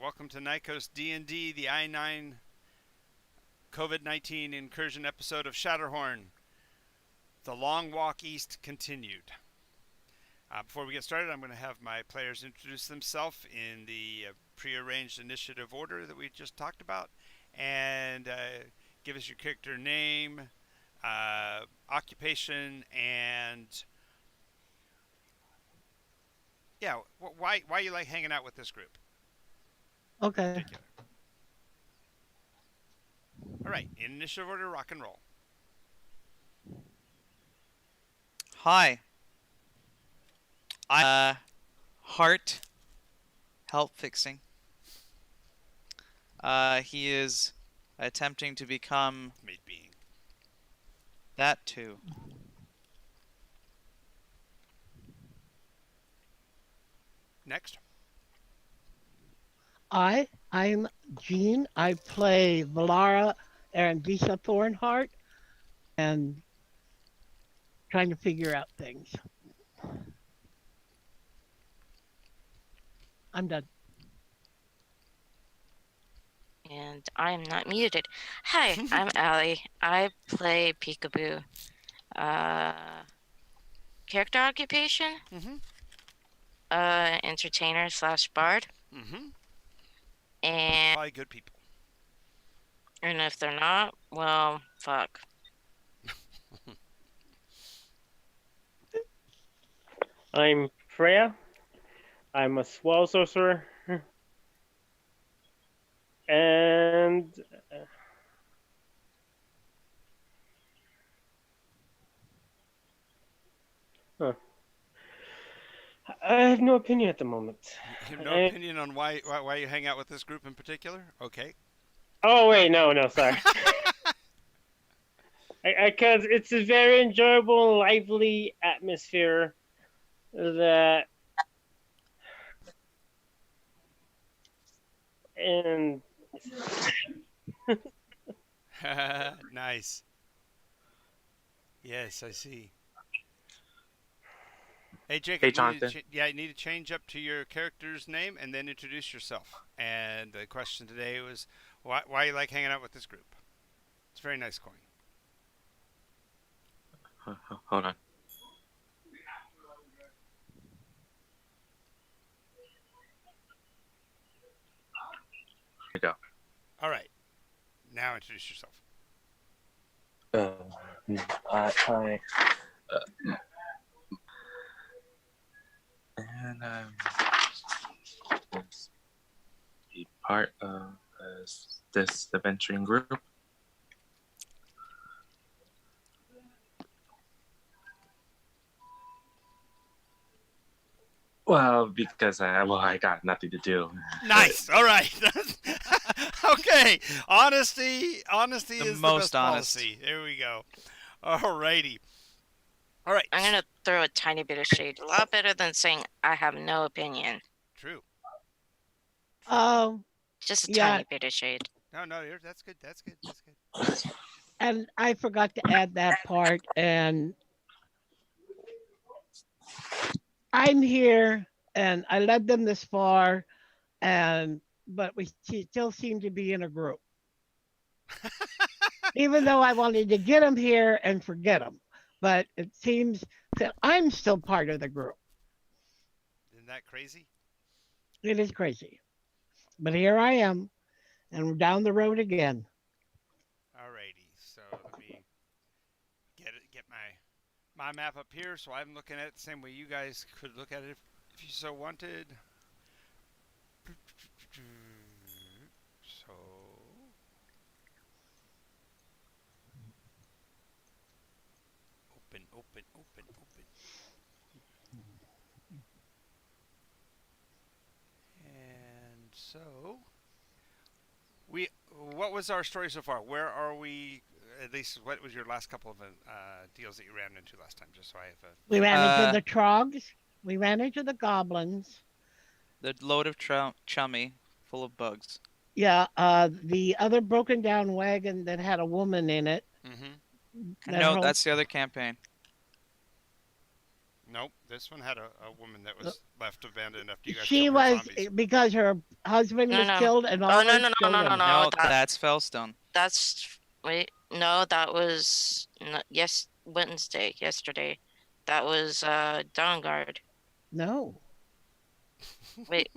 Welcome to Nycos DND, the I-9 COVID-19 incursion episode of Shatterhorn. The long walk east continued. Before we get started, I'm going to have my players introduce themselves in the prearranged initiative order that we just talked about, and give us your character name, occupation, and why you like hanging out with this group. Okay. All right, in initiative order, rock and roll. Hi. I'm Heart Help Fixing. He is attempting to become Made being. that too. Next. I'm Jean. I play Valara and Visa Thornheart and trying to figure out things. I'm done. And I'm not muted. Hi, I'm Allie. I play Peekaboo. Character occupation? Mm-hmm. Entertainer / bard. Mm-hmm. And Probably good people. if they're not, well, fuck. I'm Freya. I'm a swell sorcerer. And I have no opinion at the moment. You have no opinion on why you hang out with this group in particular? Okay. Oh wait, no, sorry. Because it's a very enjoyable, lively atmosphere that, and Nice. Yes, I see. Hey, Jacob. Hey, Jonathan. You need to change up to your character's name and then introduce yourself. And the question today was, why you like hanging out with this group? It's a very nice coin. Hold on. Here we go. All right. Now introduce yourself. Hi. And be part of this adventuring group. Well, because I got nothing to do. Nice. All right. Okay. Honesty is the most best honest. policy. There we go. All righty. All right. I'm gonna throw a tiny bit of shade. A lot better than saying I have no opinion. True. Just a Yeah. tiny bit of shade. No, that's good. That's good. And I forgot to add that part. And I'm here, and I led them this far, but we still seem to be in a group. Even though I wanted to get them here and forget them, but it seems that I'm still part of the group. Isn't that crazy? It is crazy, but here I am, and we're down the road again. Alrighty, so let me get my map up here, so I'm looking at it the same way you guys could look at it if you so wanted. So open. And so what was our story so far? Where are we? At least, what was your last couple of deals that you ran into last time? Just so I have a. We ran into the trogs. We ran into the goblins. The load of chummy, full of bugs. Yeah, the other broken down wagon that had a woman in it. Mm-hmm. No, that's the other campaign. Nope. This one had a woman that was left abandoned after you guys She killed her was zombies. because her husband No, was no. killed and all Oh, no, her no, no, no, children. no, No, that- that's Fellstone. That's wait. No, that was Wednesday. Yesterday. That was Dawnguard. No. Wait.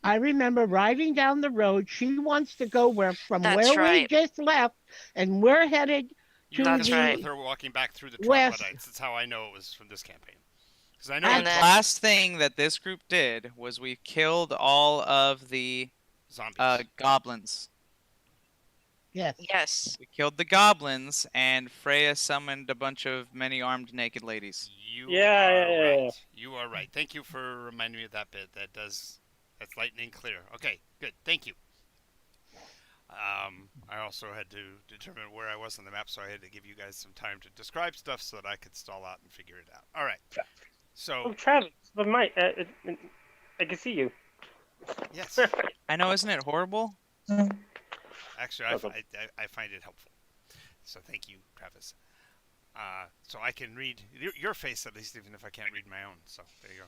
I remember riding down the road. She wants to go from That's where we right. just left, and we're headed You to were That's the right. with her walking back through the west. troglodytes. That's how I know it was from this campaign. Because I know And the The last thing that this group did was we killed all of the zombies. goblins. Yes. Yes. We killed the goblins, and Freya summoned a bunch of many-armed naked ladies. You Yeah, are yeah, yeah, right. yeah. You are right. Thank you for reminding me of that bit. That's lightning clear. Okay, good. Thank you. I also had to determine where I was on the map, so I had to give you guys some time to describe stuff so that I could stall out and figure it out. All right. Oh, So, Travis, but Mike, I can see you. yes. I know, isn't it horrible? Actually, I find it helpful. So thank you, Travis. So I can read your face at least, even if I can't read my own. So there you go.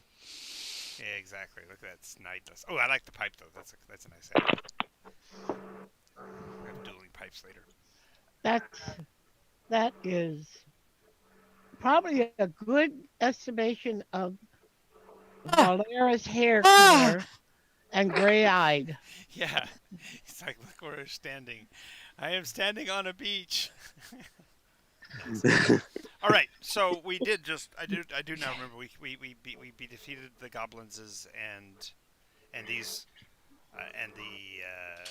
Yeah, exactly. Look at that snidely. Oh, I like the pipe though. That's a nice idea. We have dueling pipes later. That is probably a good estimation of Valera's hair color and gray-eyed. Yeah, it's like look where we're standing. I am standing on a beach. All right, so we did just I do now remember we defeated the goblins and these and the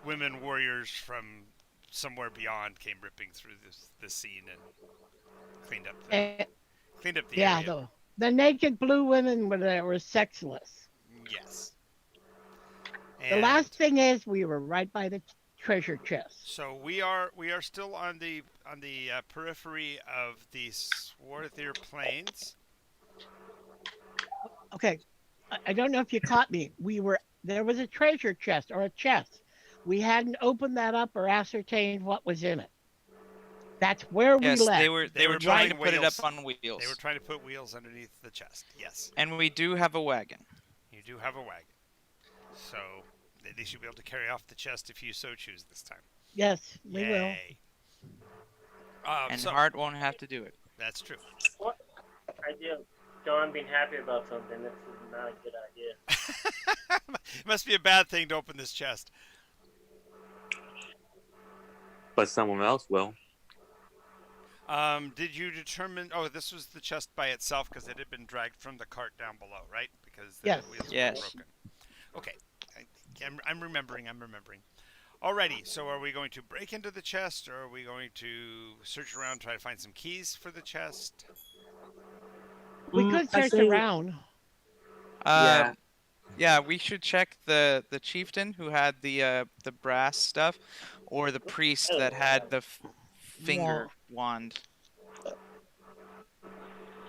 women warriors from somewhere beyond came ripping through this scene and cleaned up Eh, the yeah, area. the naked blue women were sexless. Yes. The And last thing is we were right by the treasure chest. so we are still on the periphery of the Swarthir Plains. Okay, I don't know if you caught me. There was a treasure chest or a chest. We hadn't opened that up or ascertained what was in it. That's where Yes, we left. they were trying to put it wheels. up on wheels. They were trying to put wheels underneath the chest. Yes, And we do have a wagon. you do have a wagon, so they should be able to carry off the chest if you so choose this time. Yes, we will. Yay. And So Hart won't have to do it. that's true. What idea of John being happy about something? This is not a good idea. It must be a bad thing to open this chest. But someone else will. Did you determine? Oh, this was the chest by itself because it had been dragged from the cart down below, right? Because the Yes. wheels Yes. were broken. Okay, I'm remembering. Alrighty, so are we going to break into the chest, or are we going to search around, try to find some keys for the chest? We could I search say- around. Yeah. Yeah, we should check the chieftain who had the brass stuff, or the priest that had the finger wand.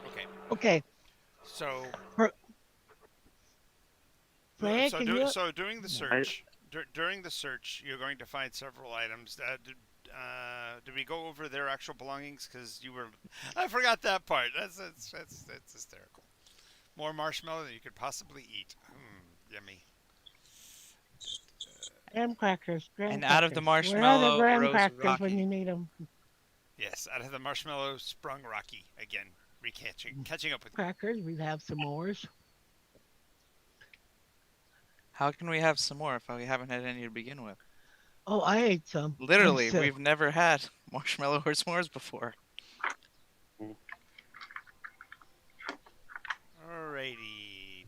Okay, Okay, so Freya, so, can do, you? so during the search, during the search, you're going to find several items. Did we go over their actual belongings? Because I forgot that part. That's hysterical. More marshmallow than you could possibly eat. Yummy. Graham crackers. And out of the Where are marshmallow the graham rose crackers Rocky. when you need them? Yes, out of the marshmallow sprung Rocky again, catching up with me. Crackers. We have some more. How can we have some more if we haven't had any to begin with? Oh, I ate some. Literally, sick. we've never had marshmallow or s'mores before. Alrighty.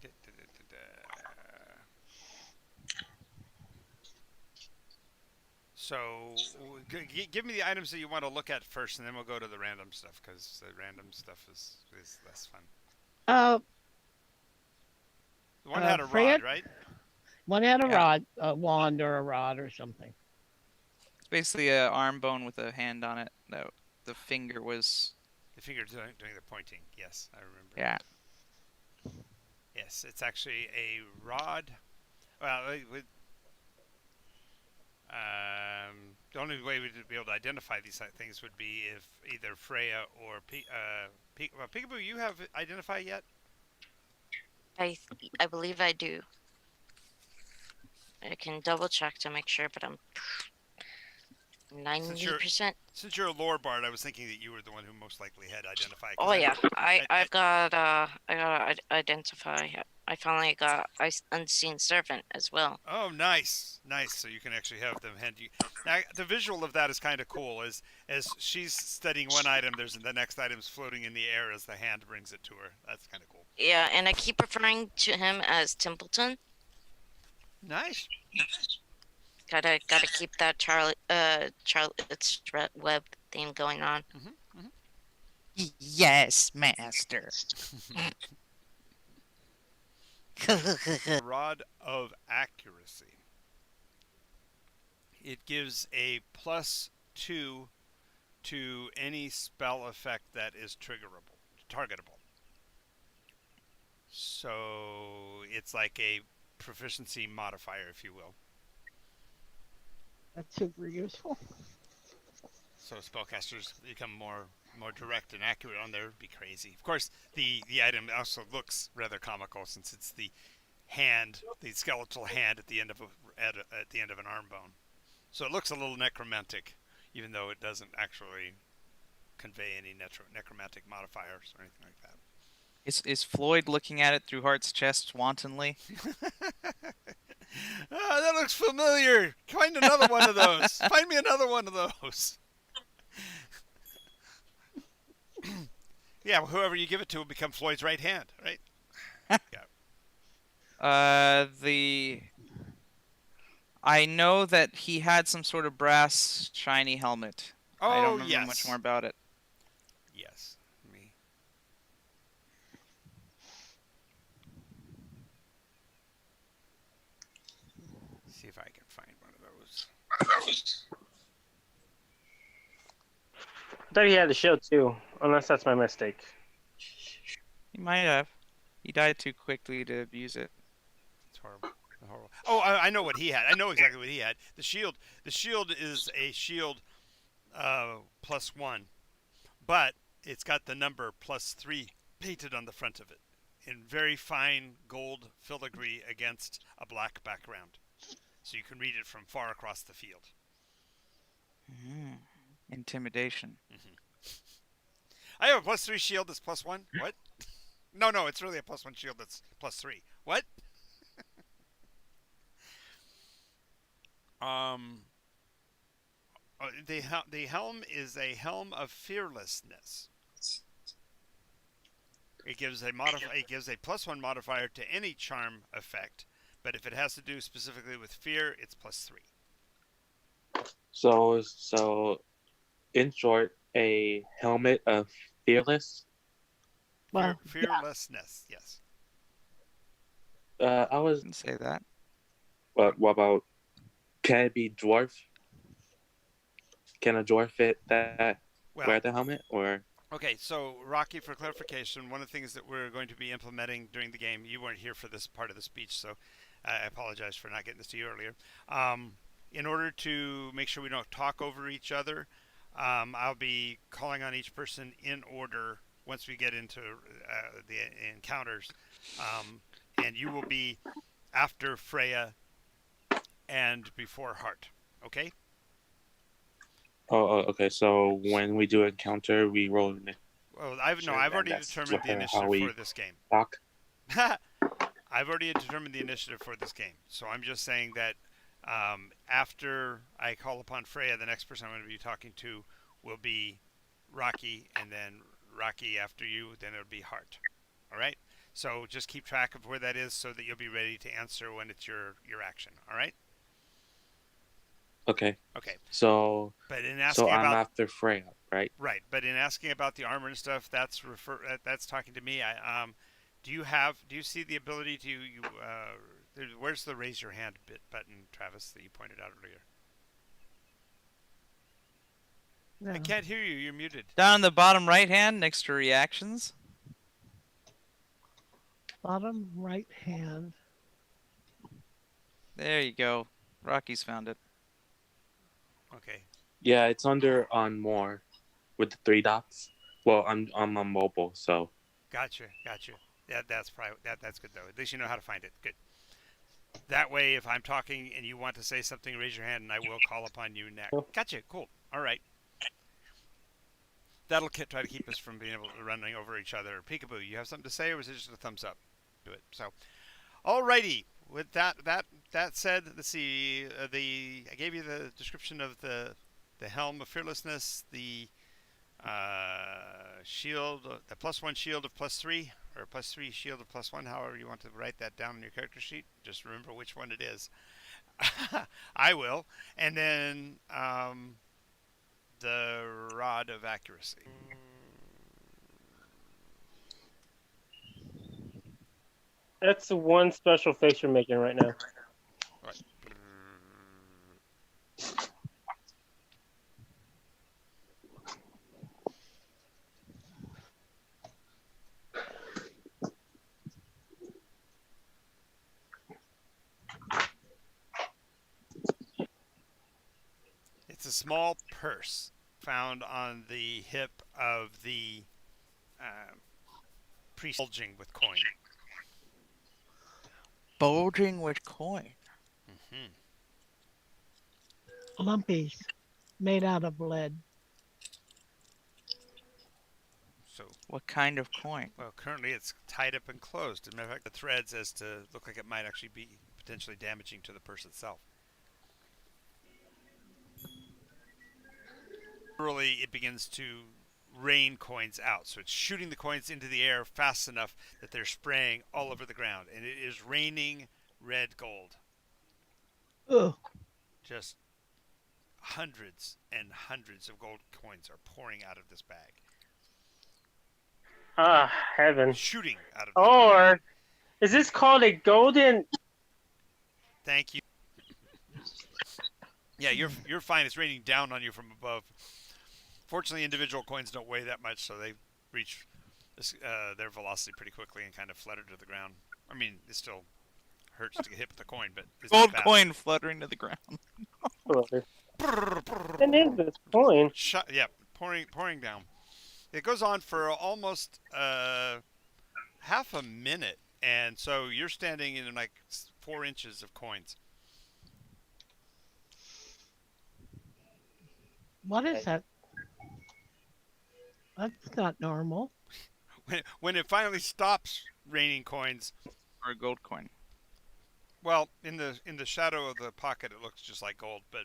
So, give me the items that you want to look at first, and then we'll go to the random stuff, because the random stuff is less fun. The one had a Fred? rod, right? One had a Yeah. rod, a wand or a rod or something. It's basically a arm bone with a hand on it. No, the finger was The finger doing the pointing. Yes, I remember. yeah. Yes, it's actually a rod. Well, the only way we'd be able to identify these things would be if either Freya or Peekaboo, you have identify yet? I believe I do. I can double check to make sure, but I'm 90%. Since you're a lore bard, I was thinking that you were the one who most likely had identify. Oh yeah, I got identify. I finally got unseen servant as well. Oh, nice. So you can actually have them hand you. Now, the visual of that is kind of cool. As she's studying one item, the next item's floating in the air as the hand brings it to her. That's kind of cool. Yeah, and I keep referring to him as Templeton. Nice. Gotta keep that Charlie Web theme going on. Yes, master. Rod of Accuracy. It gives a +2 to any spell effect that is targetable. So it's like a proficiency modifier, if you will. That's super useful. So spellcasters become more direct and accurate on there. Would be crazy. Of course, the item also looks rather comical since it's the hand, the skeletal hand at the end of at the end of an arm bone. So it looks a little necromantic, even though it doesn't actually convey any necromantic modifiers or anything like that. Is Floyd looking at it through Hart's chest wantonly? That looks familiar. Find another one of those. Find me another one of those. Yeah, whoever you give it to will become Floyd's right hand, right? Yeah. I know that he had some sort of brass shiny helmet. Oh, I don't remember yes. much more about it. Yes. Me. See if I can find one of those. I thought he had a shield too, unless that's my mistake. He might have. He died too quickly to use it. It's horrible. Oh, I know what he had. I know exactly what he had. The shield. The shield is a shield +1, but it's got the number +3 painted on the front of it in very fine gold filigree against a black background, so you can read it from far across the field. Intimidation. I have a +3 shield that's +1. What? No, it's really a +1 shield that's +3. What? The helm is a helm of fearlessness. It gives a +1 modifier to any charm effect, but if it has to do specifically with fear, it's +3. So in short, a helmet of fearless. Well, Fearlessness, yes. I was. Didn't say that. What about? Can it be dwarf? Can a dwarf fit that? Wear the helmet or? Okay, so Rocky, for clarification, one of the things that we're going to be implementing during the game, you weren't here for this part of the speech, so I apologize for not getting this to you earlier. In order to make sure we don't talk over each other, I'll be calling on each person in order once we get into the encounters, and you will be after Freya and before Hart. Okay? Oh, okay. So when we do encounter, we roll. Well, I've already determined the initiative for this game. Talk. I've already determined the initiative for this game, so I'm just saying that after I call upon Freya, the next person I'm going to be talking to will be Rocky, and then Rocky after you, then it'll be Hart. All right? So just keep track of where that is so that you'll be ready to answer when it's your action. All right? Okay. Okay. So. But in asking I'm after Freya, right? Right. But in asking about the armor and stuff, that's talking to me. Do you see the ability to where's the raise your hand button, Travis, that you pointed out earlier? no. I can't hear you. You're muted. Down in the bottom right hand, next to reactions. Bottom right hand. There you go. Rocky's found it. Okay. Yeah, it's under on more, with the 3 dots. Well, I'm on mobile, so Gotcha. Yeah, that's probably that's good though. At least you know how to find it. Good. That way, if I'm talking and you want to say something, raise your hand, and I will call upon you next. Gotcha. Cool. All right. That'll try to keep us from being able to running over each other. Peekaboo, you have something to say, or was it just a thumbs up? Do it. So, alrighty. With that said, let's see. I gave you the description of the helm of fearlessness, the shield, the +1 shield of +3, or +3 shield of +1. However you want to write that down on your character sheet. Just remember which one it is. I will. And then the rod of accuracy. That's the one special face you're making right now. Right. It's a small purse found on the hip of the priest, bulging with coin. Bulging with coin. Mm-hmm. Lumpies made out of lead. So, What kind of coin? well, currently it's tied up and closed. As a matter of fact, the threads as to look like it might actually be potentially damaging to the purse itself. Literally, it begins to rain coins out. So it's shooting the coins into the air fast enough that they're spraying all over the ground. And it is raining red gold. Ugh. Just hundreds and hundreds of gold coins are pouring out of this bag. Ah, heaven. Shooting out of this bag. Or is this called a golden? Thank you. Yeah, you're fine. It's raining down on you from above. Fortunately, individual coins don't weigh that much, so they reach their velocity pretty quickly and kind of flutter to the ground. I mean, it still hurts to get hit with the coin, but it's Gold not bad. coin fluttering to the ground. And is this coin? Yeah, pouring down. It goes on for almost half a minute, and so you're standing in like 4 inches of coins. What is that? That's not normal. When it finally stops raining coins, Or a gold coin. well, in the shadow of the pocket, it looks just like gold, but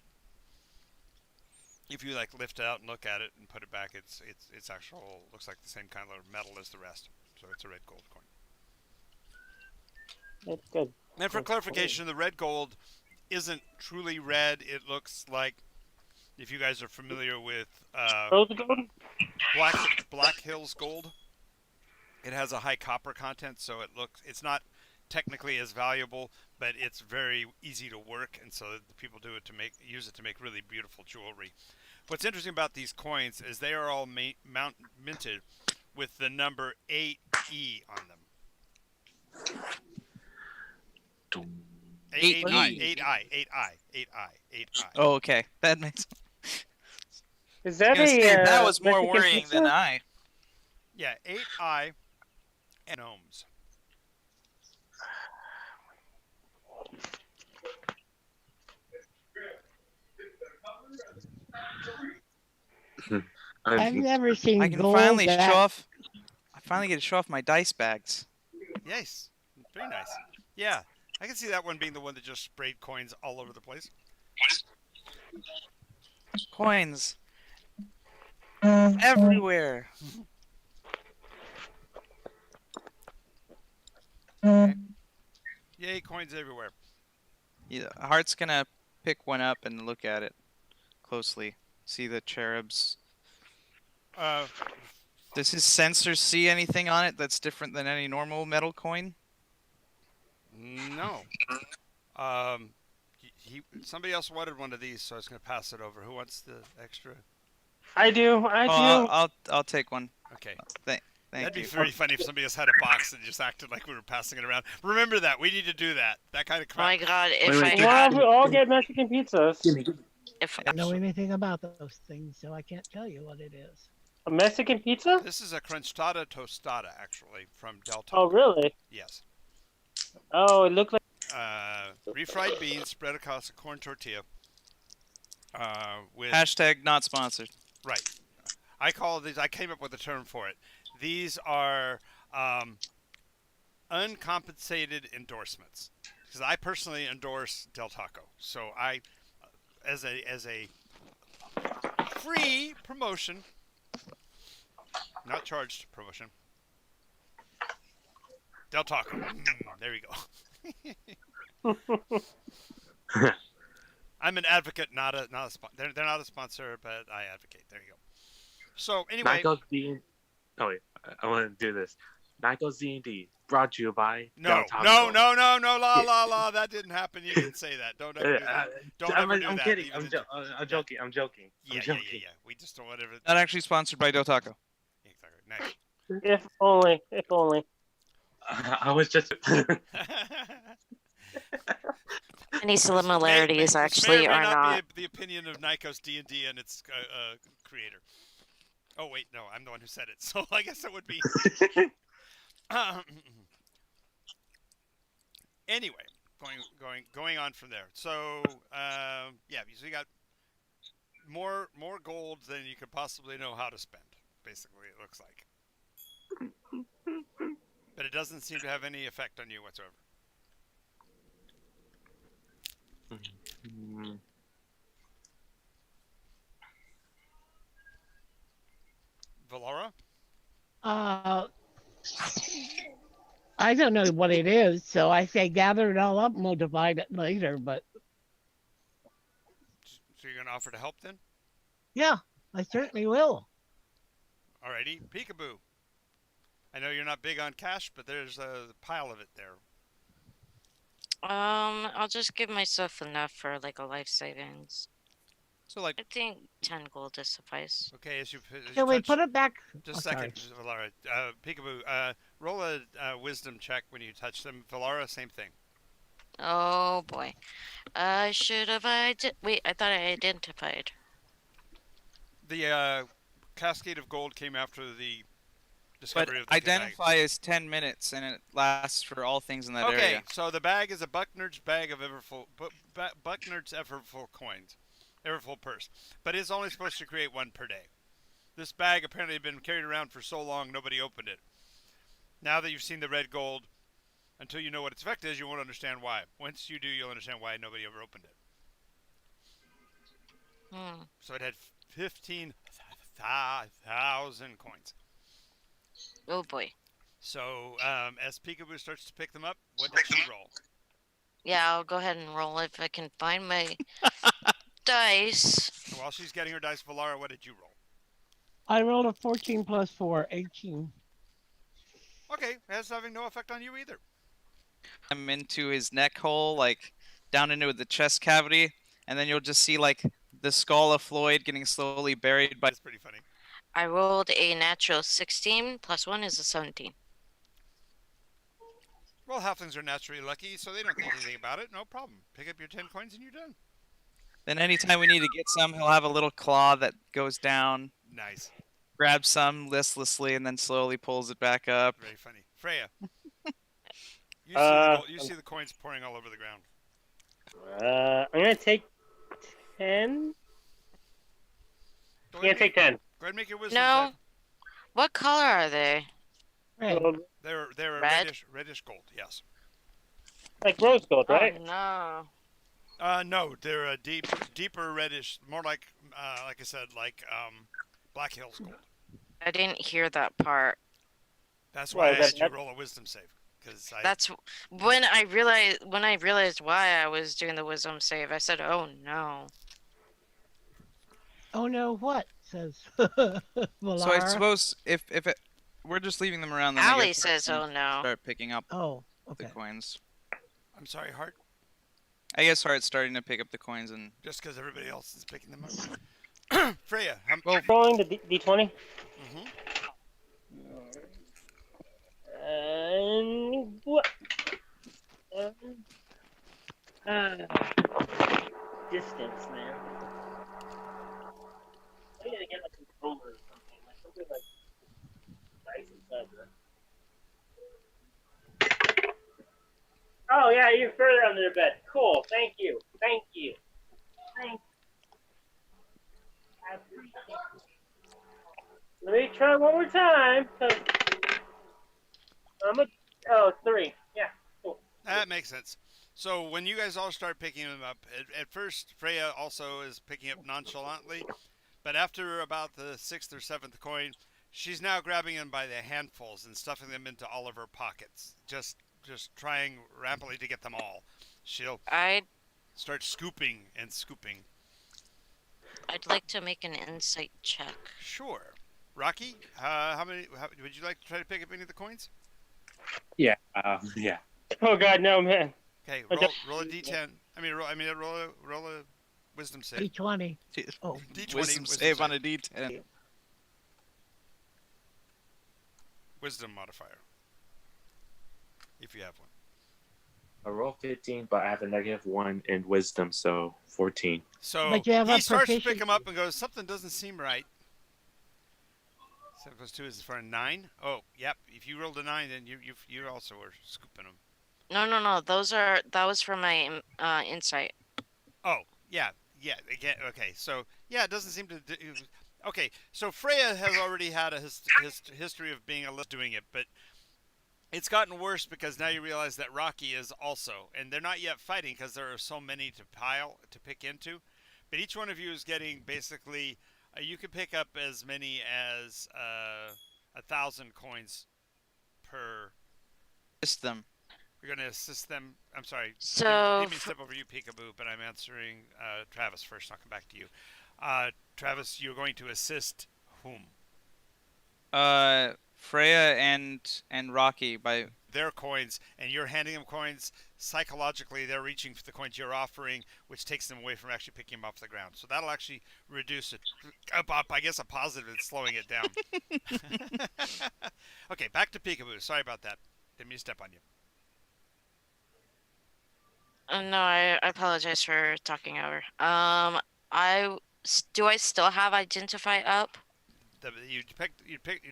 if you like lift it out and look at it and put it back, it's actual looks like the same kind of metal as the rest. So it's a red gold coin. That's good. And for clarification, the red gold isn't truly red. It looks like, if you guys are familiar with Rose gold? Black Hills gold, it has a high copper content, so it's not technically as valuable, but it's very easy to work, and so the people use it to make really beautiful jewelry. What's interesting about these coins is they are all minted with the number 8E on them. 8I. Oh, okay. That makes. Is that I was gonna say, a? that was more Mexican worrying pizza? than I. Yeah, 8I and ohms. I've never seen I can gold finally that- show off. I finally get to show off my dice bags. Nice. Very nice. Yeah, I can see that one being the one that just sprayed coins all over the place. Coins. Everywhere. Yay, coins everywhere. Yeah, Hart's gonna pick one up and look at it closely. See the cherubs. Does his sensor see anything on it that's different than any normal metal coin? No. Somebody else wanted one of these, so I was going to pass it over. Who wants the extra? I do. I'll take one. Okay. Thank That'd be you. very funny if somebody else had a box and just acted like we were passing it around. Remember that. We need to do that. That kind of Oh my crap. god, if Wait, I wait, Well, had, we all get Mexican pizzas. if I don't know anything about those things, so I can't tell you what it is. A Mexican pizza? This is a crunchtada tostada, actually, from Del Oh, Taco. really? Yes. Oh, it looked like. Refried beans spread across a corn tortilla. With Hashtag not sponsored. right. I call these. I came up with a term for it. These are uncompensated endorsements, because I personally endorse Del Taco. So I, as a free promotion, not charged promotion. Del Taco. There you go. I'm an advocate, not a sponsor. They're not a sponsor, but I advocate. There you go. So anyway, Nycos D. Oh wait, I want to do this. Nycos D&D brought to you by no, Del Taco. la. That didn't happen. You didn't say that. Don't ever do that. Don't ever do I'm that. kidding. Even I'm joking. I'm joking. Yeah. We just don't want to. Not actually sponsored by Del Taco. Exactly. Next. If only. If only. I was just. Any similarities actually may or may are not. be the opinion of Nycos D&D and its creator. Oh wait, no, I'm the one who said it, so I guess it would be. Anyway, going on from there. So yeah, so you got more gold than you could possibly know how to spend. Basically, it looks like. But it doesn't seem to have any effect on you whatsoever. Valora? I don't know what it is, so I say gather it all up and we'll divide it later. But So you're gonna offer to help then? yeah, I certainly will. Alrighty, peekaboo. I know you're not big on cash, but there's a pile of it there. I'll just give myself enough for like a life savings. So like I think 10 gold is suffice. Okay, as you Can we touch- put it back? Just Oh, a second, sorry. Valara. Peekaboo. Roll a wisdom check when you touch them. Valara, same thing. Oh boy. I should have wait, I thought I identified. The cascade of gold came after the but discovery of the identify is 10 minutes and it lasts for all things in that Okay, area. so the bag is a Bucknerd's bag of Bucknerd's Everfull coins, Everfull purse, but it's only supposed to create one per day. This bag apparently had been carried around for so long nobody opened it. Now that you've seen the red gold, until you know what its effect is, you won't understand why. Once you do, you'll understand why nobody ever opened it. So it had 15,000 coins. Oh boy. So as Peekaboo starts to pick them up, what did you roll? Yeah, I'll go ahead and roll if I can find my dice. While she's getting her dice, Valara, what did you roll? I rolled a 14 plus 4, 18. Okay, that's having no effect on you either. I'm into his neck hole, like down into the chest cavity, and then you'll just see like the skull of Floyd getting slowly buried by. That's pretty funny. I rolled a natural 16 plus 1 is a 17. Well, halflings are naturally lucky, so they don't think anything about it. No problem. Pick up your 10 coins and you're done. Then anytime we need to get some, he'll have a little claw that goes down, Nice. grabs some listlessly, and then slowly pulls it back up. Very funny. Freya. You see the coins pouring all over the ground. I'm gonna take 10. Go Yeah, ahead, take 10. go ahead and make your wisdom No. check. What color are they? Right. They're a Red? reddish gold, yes. Like rose gold, right? Oh no. No, they're a deeper reddish, more like I said, like Black Hills gold. I didn't hear that part. That's Why, why I is had that- you roll a wisdom save. Because That's when I realized why I was doing the wisdom save. I said, "Oh no." Oh no, what? Says So I Valara. suppose if we're just leaving them around, then I Allie guess says, I "Oh can no." start picking up Oh, the okay. coins. I'm sorry, Hart. I guess Hart's starting to pick up the coins, and Just because everybody else is picking them up. Freya, Rolling the D20. Mhm. And what? Distance, man. I gotta get a controller or something. Like something there's like dice inside there. Oh yeah, even further under the bed. Cool. Thank you. Thank you. Thank. I appreciate it. Let me try one more time. Oh, 3. Yeah. Cool. That makes sense. So when you guys all start picking them up, at first Freya also is picking up nonchalantly, but after about the 6th or 7th coin, she's now grabbing them by the handfuls and stuffing them into all of her pockets, just trying rapidly to get them all. She'll I'd start scooping and scooping. like to make an insight check. Sure. Rocky, how many? Would you like to try to pick up any of the coins? Yeah. Oh God, no, man. Okay, I roll a d10. Roll a wisdom save. D20. Oh, D20 Wisdom save on a D10. wisdom modifier, if you have one. I roll 15, but I have a -1 in wisdom, so 14. So But you have he a starts to pick proficiency. them up and goes, something doesn't seem right. 7 plus 2 is for a 9. Oh, yep. If you rolled a 9, then you also were scooping them. No. That was for my insight. Oh, yeah. Again, okay. So yeah, it doesn't seem to. Okay, so Freya has already had a history of being doing it, but it's gotten worse because now you realize that Rocky is also, and they're not yet fighting because there are so many to pick into. But each one of you is getting basically. You can pick up as many as 1,000 coins per. System. We're going to assist them. I'm sorry. So Let me step over you, Peekaboo, but I'm answering Travis first. I'll come back to you. Travis, you're going to assist whom? Freya and Rocky by Their coins, and you're handing them coins. Psychologically, they're reaching for the coins you're offering, which takes them away from actually picking them off the ground. So that'll actually reduce it. I guess a positive is slowing it down. Okay, back to Peekaboo. Sorry about that. Didn't mean to step on you. no, I apologize for talking over. Do I still have identify up? You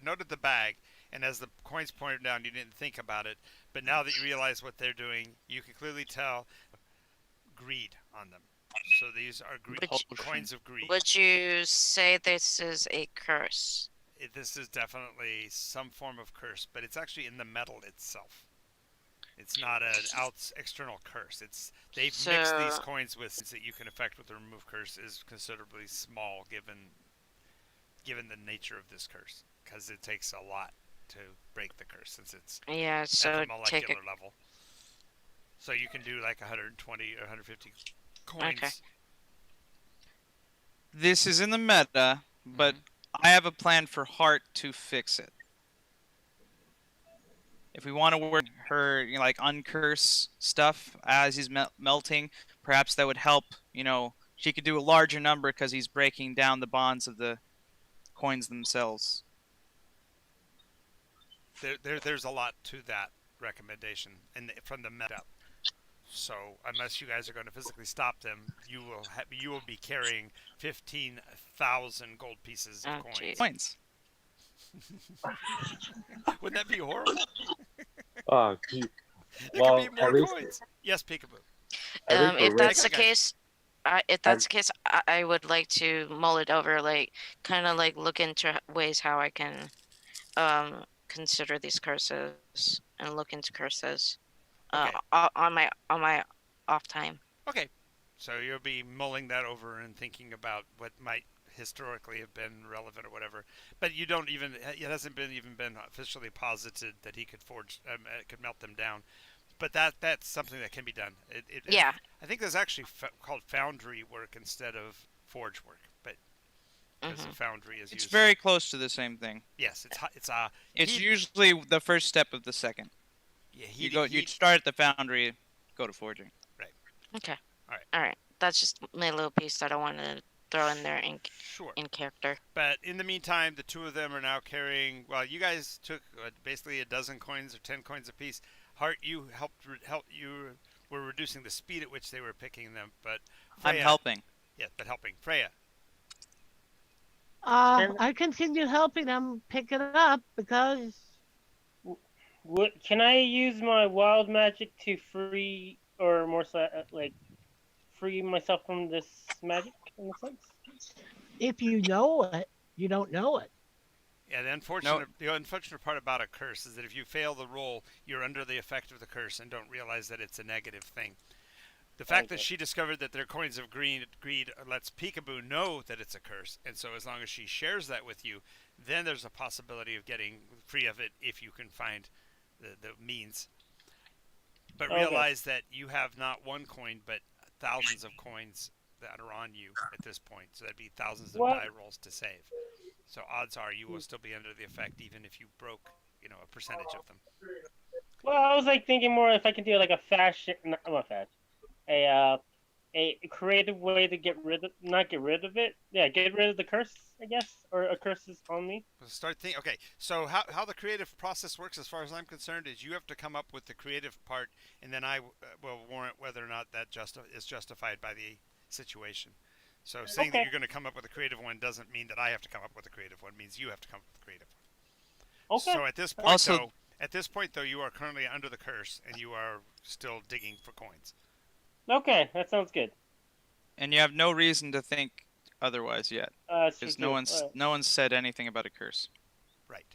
noted the bag, and as the coins pointed down, you didn't think about it. But now that you realize what they're doing, you can clearly tell greed on them. So these are coins of greed. Would you say this is a curse? This is definitely some form of curse, but it's actually in the metal itself. It's not an external curse. They've mixed these coins with that you can affect with the remove curse is considerably small given the nature of this curse, because it takes a lot to break the curse since it's at the molecular level. So you can do like 120 or 150 coins. Okay. This is in the meta, but I have a plan for Hart to fix it. If we want to work her, like uncurse stuff as he's melting, perhaps that would help. She could do a larger number because he's breaking down the bonds of the coins themselves. There's a lot to that recommendation from the meta. So unless you guys are going to physically stop them, you will be carrying 15,000 gold pieces of coins. Wouldn't that be horrible? Oh, Well, could be more coins. Yes, Peekaboo. If that's the case, I would like to mull it over, kind of look into ways how I can consider these curses and look into curses on my off time. Okay, so you'll be mulling that over and thinking about what might historically have been relevant or whatever, but it hasn't been officially posited that he could could melt them down. But that's something that can be done. Yeah. I think there's actually called foundry work instead of forge work, but because the foundry is it's used. very close to the same thing. Yes, it's usually the first step of the second. Yeah, you start at the foundry, go to forging. Right. Okay. All right. That's just my little piece that I wanted to throw in there in character. But in the meantime, the two of them are now carrying. Well, you guys took basically a dozen coins or 10 coins apiece. Hart, you you were reducing the speed at which they were picking them, but Freya, I'm helping. Yeah, but helping Freya. I continue helping them pick it up because Can I use my wild magic to free or like free myself from this magic in a sense? if you know it, you don't know it. Yeah, the unfortunate part about a curse is that if you fail the roll, you're under the effect of the curse and don't realize that it's a negative thing. The fact that she discovered that their coins of greed lets Peekaboo know that it's a curse, and so as long as she shares that with you, then there's a possibility of getting free of it if you can find the means. But realize that you have not one coin, but thousands of coins that are on you at this point. So that'd be thousands of die rolls to save. So odds are you will still be under the effect even if you broke, a percentage of them. Well, I was like thinking more if I could do like a a creative way to not get rid of it. Yeah, get rid of the curse, I guess, or a curse is on me. Start thinking. Okay, so how the creative process works, as far as I'm concerned, is you have to come up with the creative part, and then I will warrant whether or not that is justified by the situation. So saying that you're going to come up with a creative one doesn't mean that I have to come up with a creative one. It means you have to come up with a creative one. Okay. So at this point though, you are currently under the curse, and you are still digging for coins. Okay, that sounds good. And you have no reason to think otherwise yet, because no Right. one's said anything about a curse. Right.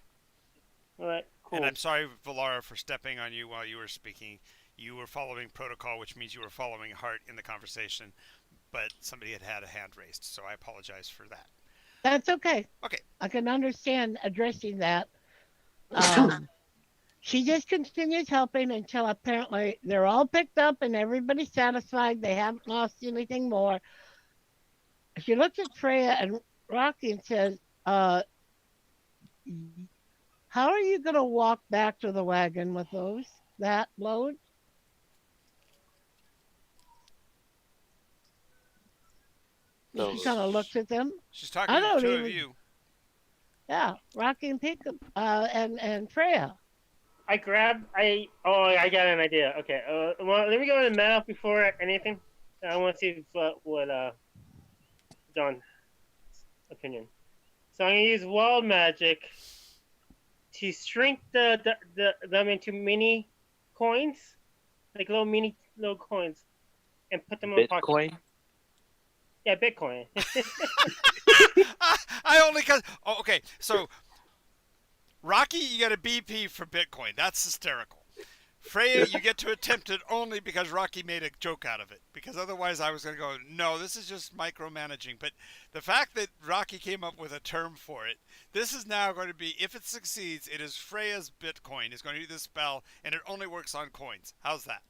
All right. Cool. And I'm sorry, Valara, for stepping on you while you were speaking. You were following protocol, which means you were following Hart in the conversation, but somebody had a hand raised, so I apologize for that. That's okay. Okay. I can understand addressing that. She just continues helping until apparently they're all picked up and everybody's satisfied. They haven't lost anything more. She looks at Freya and Rocky and says, how are you going to walk back to the wagon with that load? So, She kind of looks at them. She's talking to the two of you. Yeah, Rocky and and Freya. I got an idea. Okay, well, let me go to the map before anything. I want to see what John's opinion. So I'm gonna use wild magic to shrink them into mini coins, like little coins, and put them on pocket. Bitcoin? Yeah, Bitcoin. Okay, so Rocky, you get a BP for Bitcoin. That's hysterical. Freya, you get to attempt it only because Rocky made a joke out of it. Because otherwise I was going to go, no, this is just micromanaging. But the fact that Rocky came up with a term for it, this is now going to be, if it succeeds, it is Freya's Bitcoin. It's going to do this spell, and it only works on coins. How's that?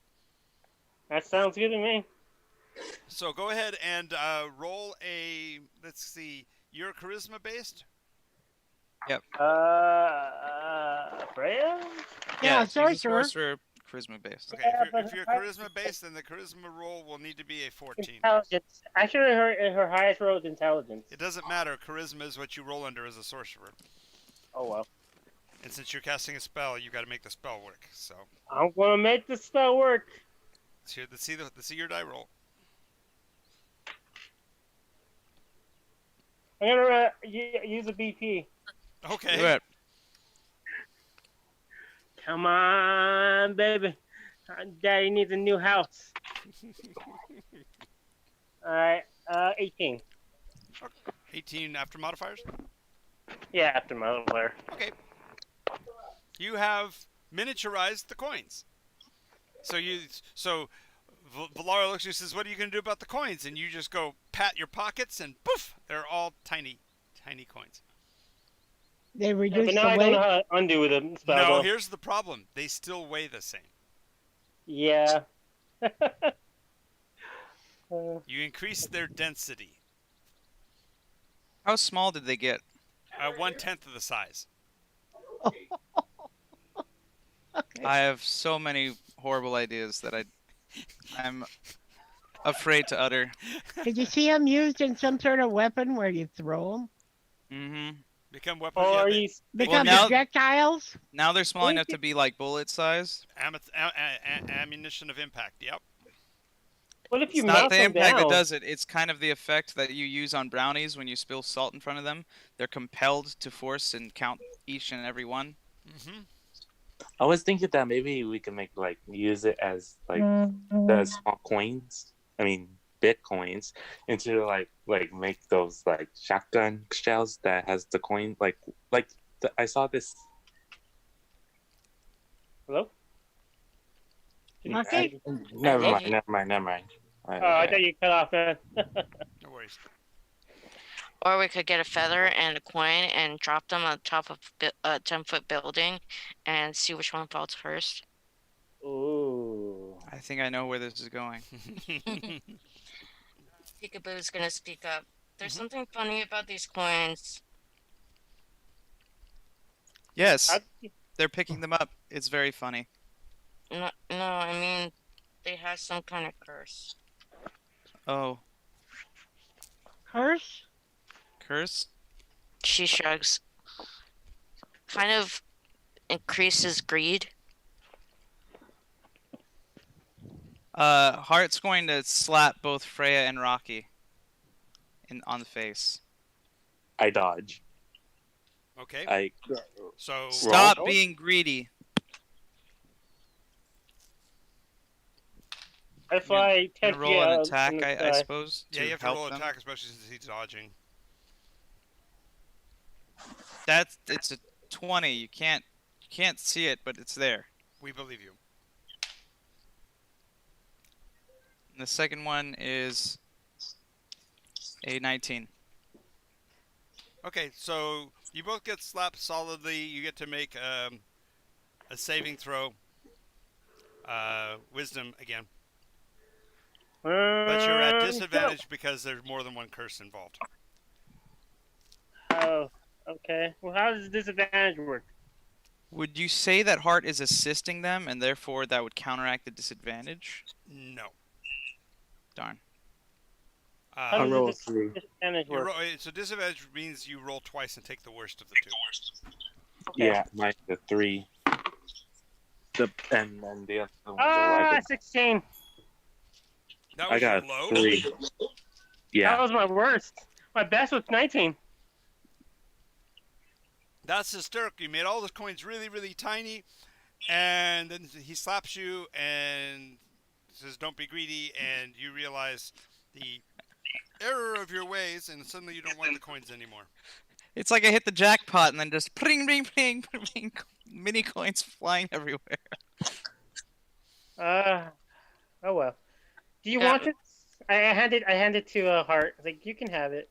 That sounds good to me. So go ahead and roll a, let's see, you're charisma based? Yep. Freya? Yeah, she's a sorcerer. sorcerer, charisma based. Okay, if you're charisma based, then the charisma roll will need to be a 14. Intelligence. Actually, her highest roll is intelligence. It doesn't matter. Charisma is what you roll under as a sorcerer. Oh well. And since you're casting a spell, you got to make the spell work. So I'm gonna make the spell work. let's see your die roll. I'm gonna use a BP. Okay. Do it. Come on, baby. Daddy needs a new house. Alright, 18. 18 after modifiers? Yeah, after modifier. Okay. You have miniaturized the coins. So Valara looks at you and says, what are you going to do about the coins? And you just go pat your pockets and poof, they're all tiny, tiny coins. They reduce but now the I weight. don't know how to undo with a spell. No, though. here's the problem. They still weigh the same. Yeah. You increase their density. How small did they get? 1/10 of the size. Okay. I have so many horrible ideas that I'm afraid to utter. Did you see them used in some sort of weapon where you throw them? Mm-hmm. Become weapons. or Yeah, you Become now- projectiles? Now they're small Thank enough you. to be like bullet sized. ammunition of impact. Yep. What if you It's not melt the them impact that down? does it. It's kind of the effect that you use on brownies when you spill salt in front of them. They're compelled to force and count each and every one. Mm-hmm. I was thinking that maybe we can use it as the small coins. I mean, bitcoins, into make those shotgun shells that has the coin I saw this. Hello? Lucky? Never love mind. I thought you cut off, man. No worries. Or we could get a feather and a coin and drop them on top of a 10-foot building and see which one falls first. Ooh. I think I know where this is going. Peekaboo's gonna speak up. There's Mhm. something funny about these coins. Yes, How- they're picking them up. It's very funny. No, I mean, they have some kind of curse. Oh, Curse? curse? She shrugs. Kind of increases greed. Heart's going to slap both Freya and Rocky on the face. I dodge. Okay. So Stop Roll. being greedy. I fly Can 10 feet roll an out in attack, the I sky. suppose, yeah, you have to help roll them. attack, especially since he's dodging. It's a 20. You can't see it, but it's there. We believe you. And the second one is a 19. Okay, so you both get slapped solidly. You get to make a saving throw. Wisdom again. But you're at disadvantage because there's more than one curse involved. Oh, okay. Well, how does disadvantage work? Would you say that Heart is assisting them, and therefore that would counteract the disadvantage? No. Darn. How I does roll the three. disadvantage work? So disadvantage means you roll twice and take the worst of the two. Okay. Yeah, mine the 3. And then the other one's 11. 16. That I was got your low. 3. That Yeah. was my worst. My best was 19. That's hysterical. You made all the coins really, really tiny, and then he slaps you and says, "Don't be greedy," and you realize the error of your ways, and suddenly you don't want the coins anymore. It's like I hit the jackpot and then just pring, pring, pring, pring, mini coins flying everywhere. Oh well. Do you Got want it? I handed to Hart. I was like, you can have it.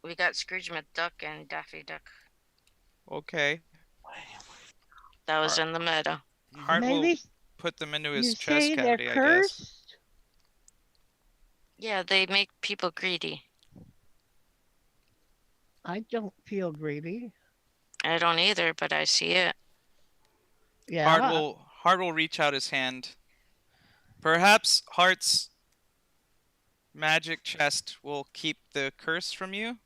We got Scrooge McDuck and Daffy Duck. Okay. That was in the meta. Heart will Maybe put them into you his chest say cavity, they're I guess. cursed? Yeah, they make people greedy. I don't feel greedy. I don't either, but I see it. Yeah. Heart will reach out his hand. Perhaps Heart's magic chest will keep the curse from you.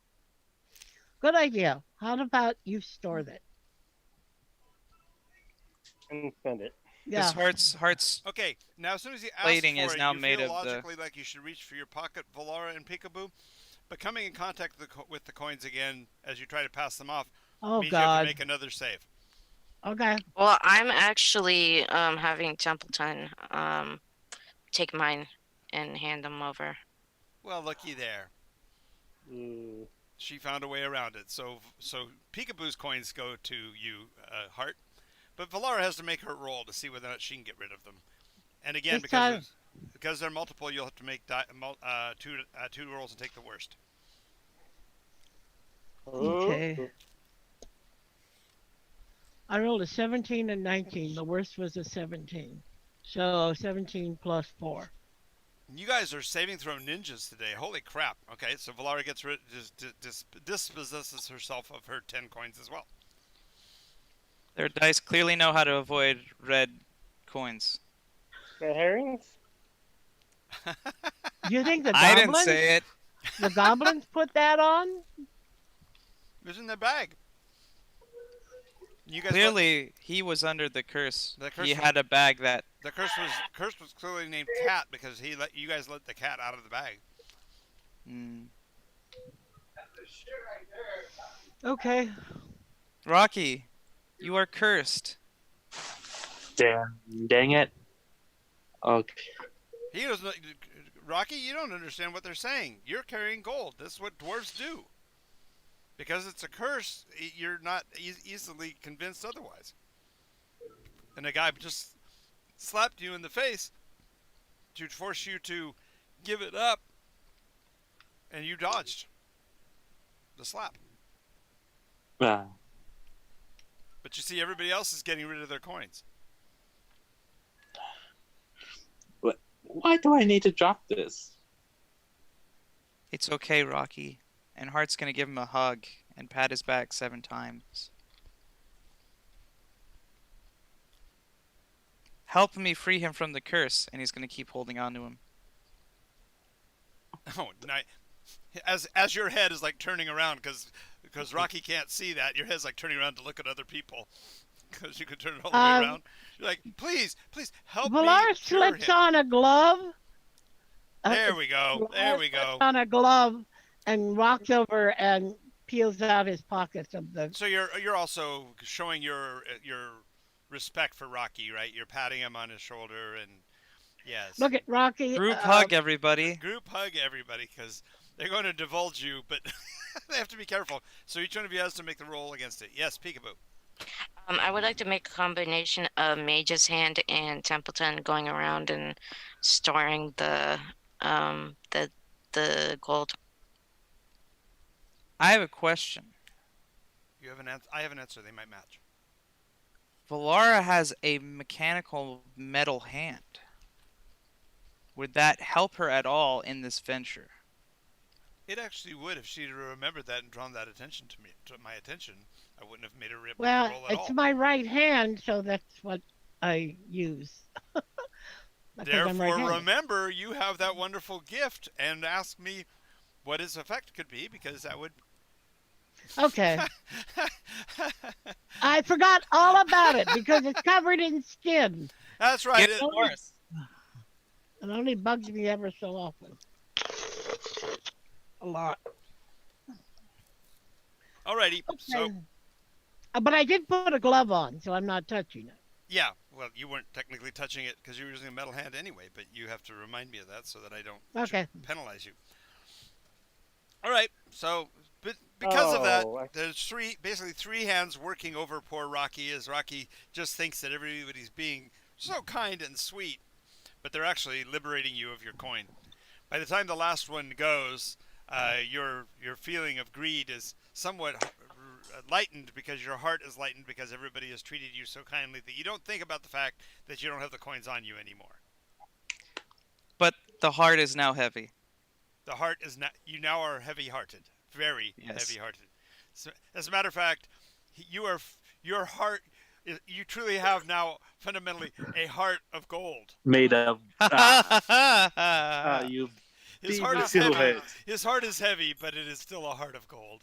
Good idea. How about you store that? And spend it. Yeah. Heart's Okay, now as soon as you ask Plating for is it, now you made feel of the- logically like you should reach for your pocket, Valara and Peekaboo. But coming in contact with the coins again as you try to pass them off Oh means you have to God. make another save. Okay. Well, I'm actually having Templeton take mine and hand them over. Well, looky there. Mm. She found a way around it. So Peekaboo's coins go to you, Heart. But Valara has to make her roll to see whether or not she can get rid of them. And again, This time- because they're multiple, you'll have to make two rolls and take the worst. Okay. I rolled a 17 and 19. The worst was a 17. So 17 plus 4. You guys are saving throw ninjas today. Holy crap. Okay, so Valara gets rid, dispossesses herself of her 10 coins as well. their dice clearly know how to avoid red coins. Red herrings? Do you think the I goblins? didn't say it. The goblins put that on? It was in their bag. You guys Clearly, he was under the curse. The curse He from- had a bag that The curse was clearly named Cat because you guys let the cat out of the bag. Mm. Okay. Rocky, you are cursed. Dang it. Okay. He doesn't. Rocky, you don't understand what they're saying. You're carrying gold. This is what dwarves do. Because it's a curse, you're not easily convinced otherwise. And a guy just slapped you in the face to force you to give it up, and you dodged the slap. But you see, everybody else is getting rid of their coins. Why do I need to drop this? It's okay, Rocky. And Hart's gonna give him a hug and pat his back 7 times. Help me free him from the curse, and he's gonna keep holding on to him. Oh, nice. As your head is like turning around, because Rocky can't see that, your head's like turning around to look at other people, because you can turn it all the way around. You're like, please help me. Valar cure slips him. on a glove. There we go. There we Valar go. slips on a glove and walks over and peels out his pockets of the. So you're also showing your respect for Rocky, right? You're patting him on his shoulder, and yes. Look at Rocky. Group hug, everybody. Group hug everybody, because they're going to divulge you, but they have to be careful. So each one of you has to make the roll against it. Yes, Peekaboo. I would like to make a combination of Mage's Hand and Templeton going around and storing the gold. I have a question. You have an answer. I have an answer. They might match. Valara has a mechanical metal hand. Would that help her at all in this venture? It actually would if she'd remembered that and drawn that attention to my attention. I wouldn't have made her roll Well, at all. it's my right hand, so that's what I use. Because I'm Therefore, right-handed. remember, you have that wonderful gift, and ask me what its effect could be, because that would. Okay. I forgot all about it because it's covered in skin. That's right. Of course. It only bugs me ever so often. A lot. Alrighty. Okay. So But I did put a glove on, so I'm not touching it. yeah, well, you weren't technically touching it because you were using a metal hand anyway, but you have to remind me of that so that I don't Okay. penalize you. All right. So, but because of that, Oh, there's basically three hands working over poor Rocky, as Rocky just thinks that everybody's being so kind and sweet, but they're actually liberating you of your coin. By the time the last one goes, your feeling of greed is somewhat lightened, because your heart is lightened because everybody has treated you so kindly that you don't think about the fact that you don't have the coins on you anymore. But the heart is now heavy. The heart is not. You now are heavy-hearted, very Yes. heavy-hearted. So, as a matter of fact, your heart. You truly have now fundamentally a heart of gold. Made of. You His beat heart me is to heavy. it. His heart is heavy, but it is still a heart of gold.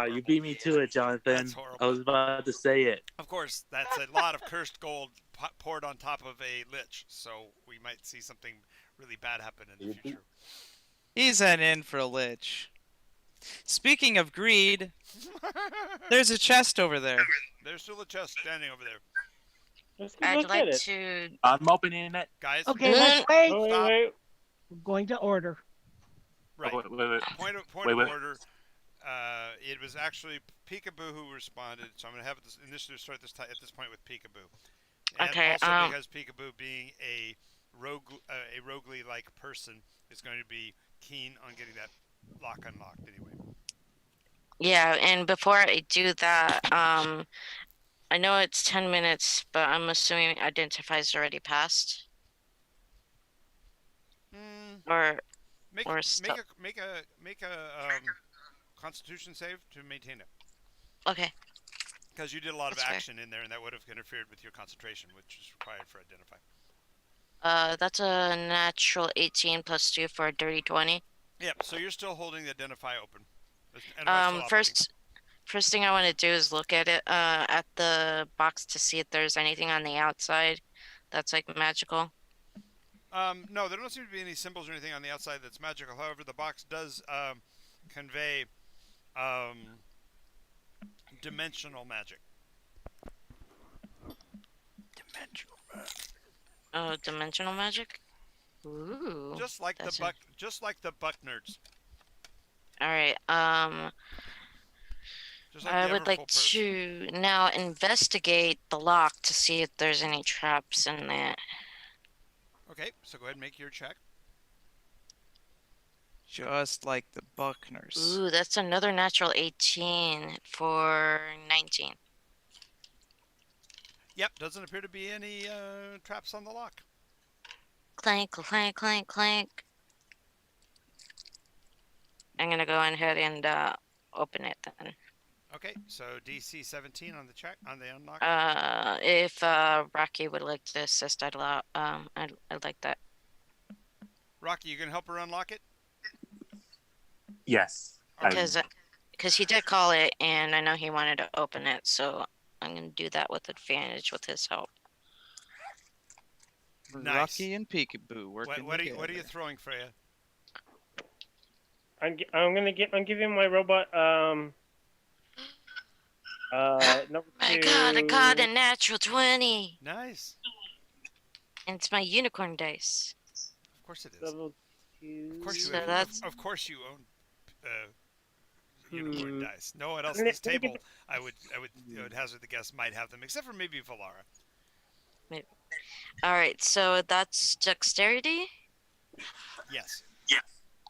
You beat me to it, Jonathan. That's horrible. I was about to say it. Of course, that's a lot of cursed gold poured on top of a lich, so we might see something really bad happen in the future. He's an in for a lich. Speaking of greed, there's a chest over there. There's still a chest standing over there. Let's go I'd look like at it. to. I'm opening it. Guys, Okay, let's wait. Oh, Stop. wait. We're going to order. right. Oh, wait. Point Wait, of wait. order. It was actually Peekaboo who responded, so I'm going to have this initiative start at this point with Peekaboo. And Okay, also because Peekaboo, being a roguely-like person, is going to be keen on getting that lock unlocked anyway. Yeah, and before I do that, I know it's 10 minutes, but I'm assuming identify's already passed. Or Make Or a stuff. Constitution save to maintain it, okay, because you did a lot of That's fair. action in there, and that would have interfered with your concentration, which is required for identify. that's a natural 18 plus 2 for a dirty 20. Yep. So you're still holding the identify open. And it's still operating. First thing I want to do is look at it, at the box to see if there's anything on the outside, that's like magical. No, there don't seem to be any symbols or anything on the outside that's magical. However, the box does convey dimensional magic. Dimensional magic. Oh, dimensional magic. Ooh. Just like that's the buck nerds. All right. Just like I the would like Everfull to now investigate the lock to see if there's any traps in it. Okay, so go ahead and make your check. Just like the Buckners. Ooh, that's another natural 18 for 19. Yep, doesn't appear to be any traps on the lock. Clank, clank, clank, clank. I'm gonna go ahead and open it then. Okay, so DC 17 on the check on the unlock. If Rocky would like to assist, I'd like that. Rocky, you gonna help her unlock it? Yes. Because he did call it, and I know he wanted to open it, so I'm gonna do that with advantage with his help. Nice. Rocky and Peekaboo working What are together. you throwing, Freya? I'm giving my robot number My 2. God, I got a natural 20. Nice. And it's my unicorn dice. Of course it is. Level 2. Of course you So own. that's- Of course you own unicorn dice. No one else Let at me- this let me get table, I would hazard the guess, might have them, except for maybe Valara. All right, so that's dexterity. Yes.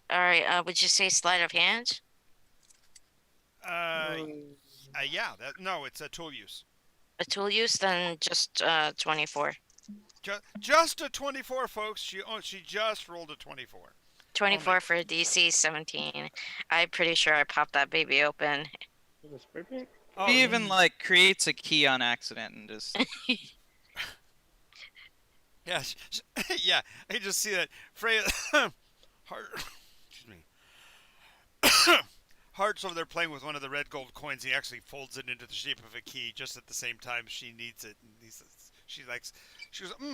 All right, would you say sleight of hand? Yeah. No, it's a tool use. A tool use, then just 24. Just a 24, folks. She just rolled a 24. 24 for DC 17. I'm pretty sure I popped that baby open. Oh, He even like creates a key on accident and just yeah, yeah. I can just see that Freya. Heart. Excuse me. Heart's over there playing with one of the red gold coins. He actually folds it into the shape of a key just at the same time she needs it. And she goes,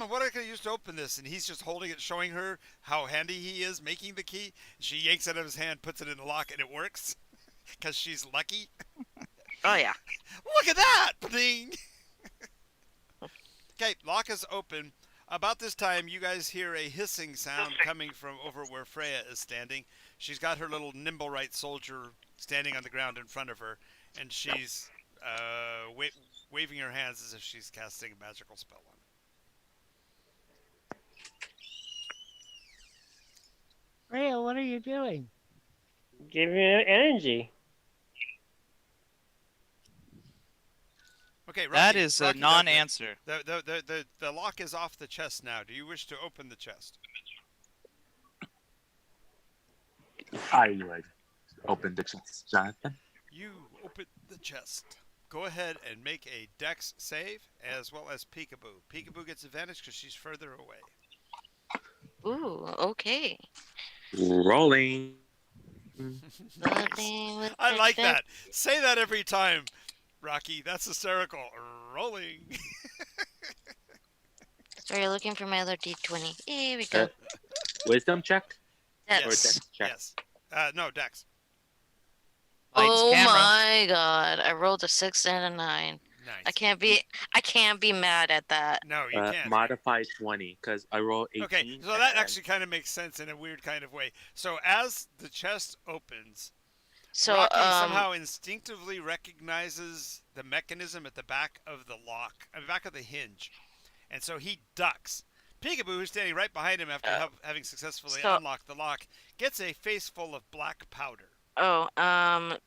what can I use to open this? And he's just holding it, showing her how handy he is making the key. She yanks it out of his hand, puts it in the lock, and it works because she's lucky. Oh, yeah. Look at that! Ding! Okay, lock is open. About this time, you guys hear a hissing sound coming from over where Freya is standing. She's got her little Nimblewright soldier standing on the ground in front of her, and she's waving her hands as if she's casting a magical spell on it. Freya, what are you doing? Giving it energy. Okay, Rocky, that is a Rocky, non-answer. The lock is off the chest now. Do you wish to open the chest? I would open the chest, Jonathan. You open the chest. Go ahead and make a dex save, as well as Peekaboo. Peekaboo gets advantage because she's further away. Ooh, okay. Rolling. Nice. I like that. Say that every time, Rocky. That's hysterical. Rolling. Sorry, looking for my other D20. Here we go. Wisdom check? That's... Or dex check? Yes. No, dex. Lights, Oh camera. my God! I rolled a 6 and a 9. Nice. I can't be mad at that. No, you can't. Modify 20, because I rolled 18. Okay, so that actually kind of makes sense in a weird kind of way. So as the chest opens, So Rocky somehow instinctively recognizes the mechanism at the back of the lock, at the back of the hinge, and so he ducks. Peekaboo, who's standing right behind him after having successfully unlocked the lock, gets a face full of black powder. Oh,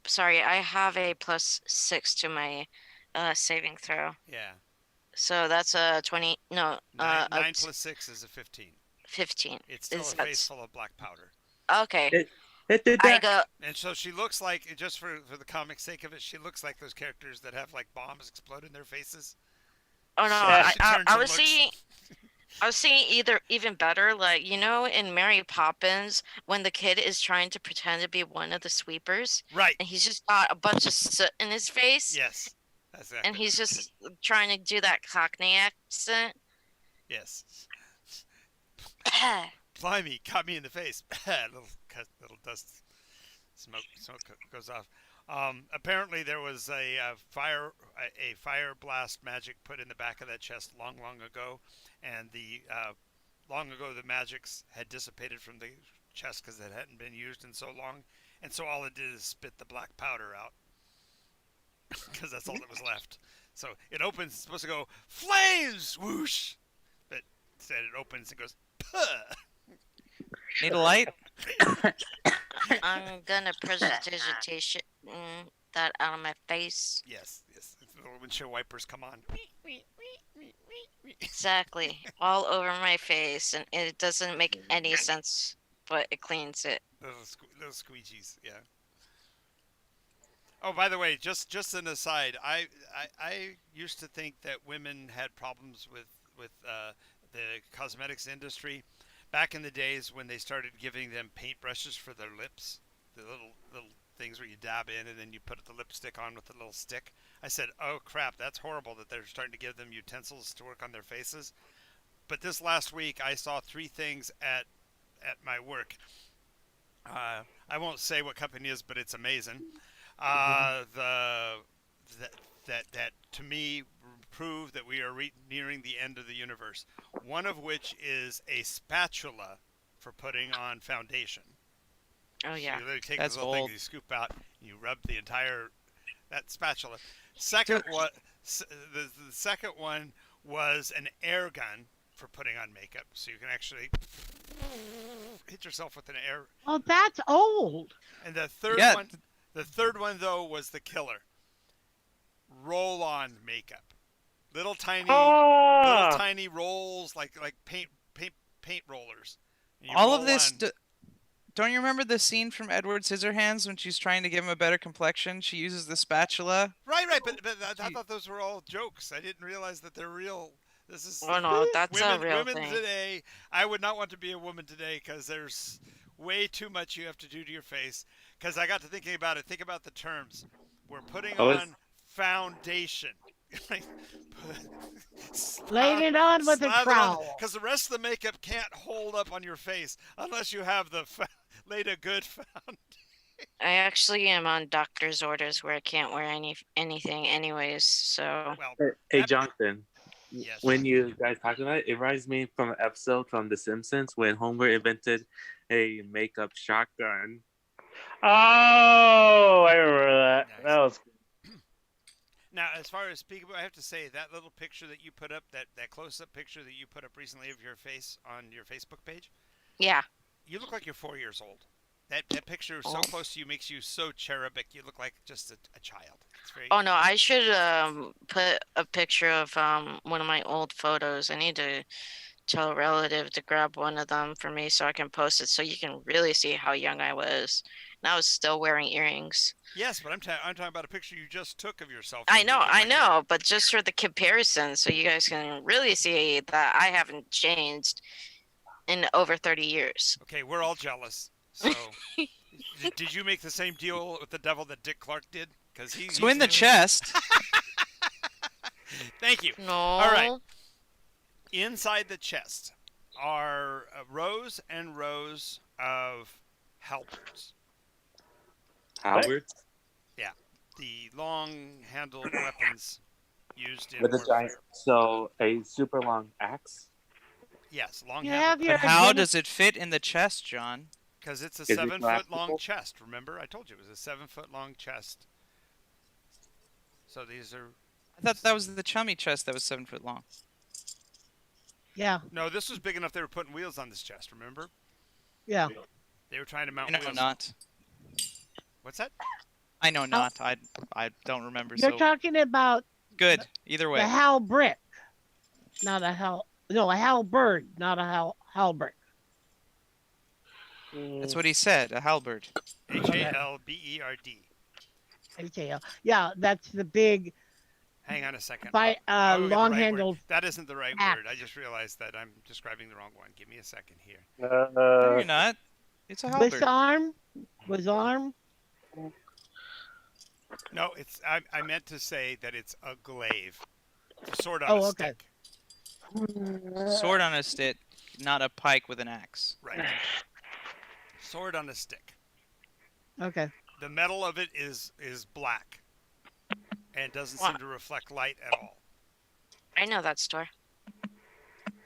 sorry, I have a +6 to my saving throw. Yeah. So that's a 20. No, 9 plus 6 is a 15. 15. It's still Is a that- face full of black powder. Okay. It did I that. go. And so she looks like, just for the comic sake of it, she looks like those characters that have like bombs explode in their faces. Oh no, Yeah. She turns I and was looks- seeing. I was seeing even better, like, you know, in Mary Poppins, when the kid is trying to pretend to be one of the sweepers, Right. and he's just got a bunch of soot in his face, Yes. That's and he's just trying to do that Cockney accent. Yes. Blimey, caught me in the face. little dust smoke goes off. Apparently there was a fire blast magic put in the back of that chest long ago, and long ago the magics had dissipated from the chest because it hadn't been used in so long, and so all it did is spit the black powder out because that's all that was left. So it opens, it's supposed to go flames, whoosh, but instead it opens and goes puh. Need a light? I'm gonna prestidigitation that out of my face. Yes. The little windshield wipers come on. Exactly. All over my face, and it doesn't make any sense, but it cleans it. Little squeegees, yeah. Oh, by the way, just an aside, I used to think that women had problems with the cosmetics industry back in the days when they started giving them paintbrushes for their lips, the little things where you dab in and then you put the lipstick on with a little stick. I said, oh crap, that's horrible that they're starting to give them utensils to work on their faces. But this last week I saw 3 things at my work. I won't say what company it is, but it's amazing. That to me prove that we are nearing the end of the universe. One of which is a spatula for putting on foundation. Oh yeah. So you literally take That's this little thing, old. you scoop out, and you rub the entire that spatula. Second one, the second one was an air gun for putting on makeup, so you can actually hit yourself with an air. Oh, that's old. And the third Yeah. one though was the killer. Roll-on makeup, little tiny rolls like paint rollers. And you All of roll this. on- Don't you remember the scene from Edward Scissorhands when she's trying to give him a better complexion? She uses the spatula. Right, but I thought those were all jokes. I didn't realize that they're real. This is Oh no, that's a real women thing. today. I would not want to be a woman today because there's way too much you have to do to your face. Because I got to thinking about it. Think about the terms. We're putting on foundation. Laid it on with a trowel. Because the rest of the makeup can't hold up on your face unless you have laid a good foundation. I actually am on doctor's orders where I can't wear anything anyways, so Well, Hey, Jonathan. yes. When you guys talk about it, it reminds me from an episode from The Simpsons when Homer invented a makeup shotgun. Oh, I remember that. Nice. That was Now, as far as speaking, I have to say that little picture that you put up, that close-up picture that you put up recently of your face on your Facebook page, yeah. you look like you're 4 years old. That picture so close to you makes you so cherubic. You look like just a child. It's very. Oh no, I should put a picture of one of my old photos. I need to tell a relative to grab one of them for me so I can post it so you can really see how young I was. And I was still wearing earrings. Yes, but I'm talking about a picture you just took of yourself. I know, but just for the comparison, so you guys can really see that I haven't changed in over 30 years. Okay, we're all jealous. So, did you make the same deal with the devil that Dick Clark did? Because So in the chest. Thank you. No. All right. Inside the chest are rows and rows of halberds. Howard Yeah, the long-handled weapons used in with a warfare. giant, so a super long axe. Yes, You have long-handled. your But how identity- does it fit in the chest, John? Because it's a Is it 7-foot long practical? chest. Remember, I told you it was a 7-foot long chest. So these are I thought that was the chummy chest that was 7 foot long. Yeah, no. This was big enough. They were putting wheels on this chest. Remember, yeah. they were trying to I mount know wheels. not. What's that? I know not. I don't remember. You're So talking about good. Either the way. halbrick, not a a halberd, not a halberd. That's what he said. A halberd. HALBERD. HAL. Yeah, that's the big Hang on a second. by I'll get the right long-handled. word. That isn't the right axe. word. I just realized that I'm describing the wrong one. Give me a second here. No, you're not. It's a halberd. Was arm. No, I meant to say that it's a glaive. It's a sword on Oh, a okay. stick. Sword on a stick, not a pike with an axe. Right. Sword on a stick. Okay. The metal of it is black and doesn't Wow. seem to reflect light at all. I know that store.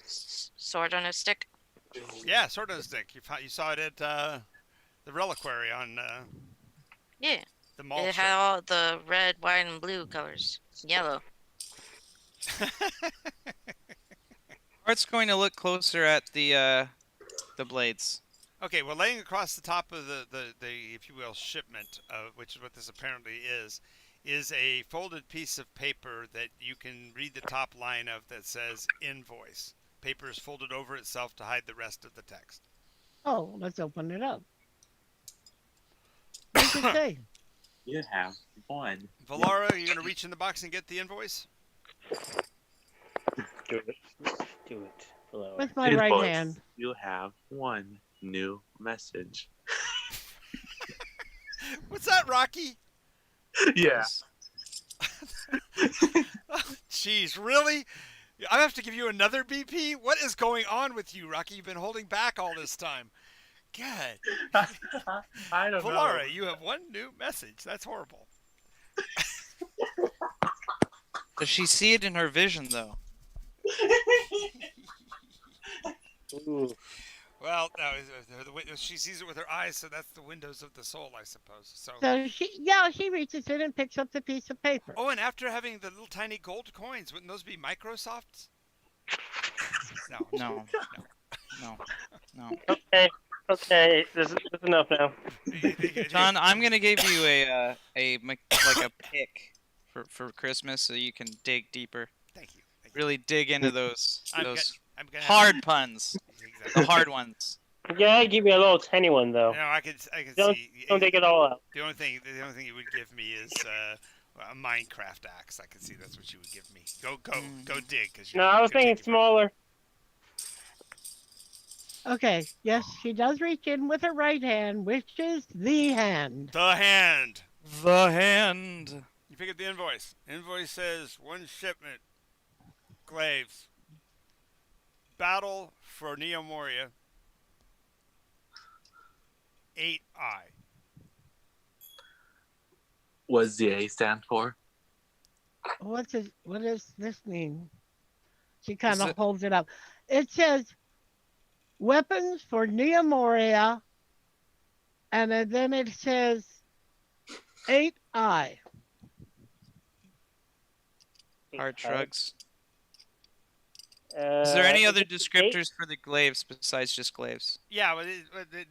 Sword on a stick. Yeah, sword on a stick. You saw it at the reliquary on Yeah. the mall It show. had all the red, white, and blue colors. Yellow. Art's going to look closer at the blades. Okay, well, laying across the top of the if you will, shipment, which is what this apparently is a folded piece of paper that you can read the top line of that says invoice. Paper is folded over itself to hide the rest of the text. Oh, let's open it up. What does it say? You have one. Valara, are you going to reach in the box and get the invoice? Do it. Do it. Hello. With my right Invoice. hand. You have one new message. What's that, Rocky? Yeah. Jeez, really? I have to give you another BP? What is going on with you, Rocky? You've been holding back all this time. God. I don't Valara, you have one new message. That's horrible. Does she see it in her vision, though? Ooh. Well, no, she sees it with her eyes, so that's the windows of the soul, I suppose. So. So she reaches in and picks up the piece of paper. Oh, and after having the little tiny gold coins, wouldn't those be Microsofts? No. No. Okay. This is enough now. John, I'm gonna give you a pick for Christmas, so you can dig deeper. Thank you. Really dig into those I'm gonna hard puns, Exactly. the hard ones. Yeah, give me a little tiny one though. No, I can Don't see. don't take it all out. The only thing you would give me is a Minecraft axe. I can see that's what you would give me. Go dig, cause No, I was thinking smaller. Okay, yes, she does reach in with her right hand, which is the hand. The hand. The hand. You pick up the invoice. Invoice says one shipment. Glaives. Battle for Neomoria. 8I. What does the A stand for? What does this mean? She kind Is of it- holds it up. It says weapons for Neomoria, and then it says 8I. Hard shrugs. Is there any other descriptors for the glaives besides just glaives? Yeah,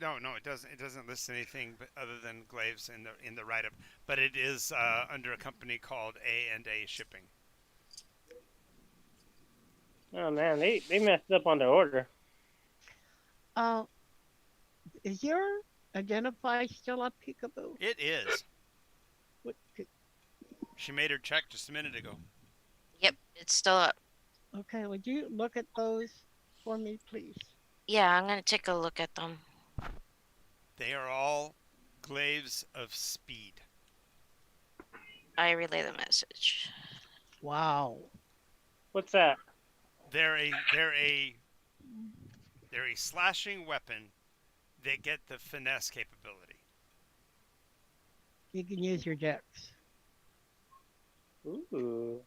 no, it doesn't. It doesn't list anything other than glaives in the write-up. But it is under a company called A&A Shipping. Oh man, they messed up on their order. Is your identify still up, Peekaboo? It is. What, She made her check just a minute ago. Yep, it's still up. okay, would you look at those for me, please? Yeah, I'm gonna take a look at them. They are all glaives of speed. I relay the message. Wow. What's that? They're a slashing weapon that get the finesse capability. You can use your dex. Ooh.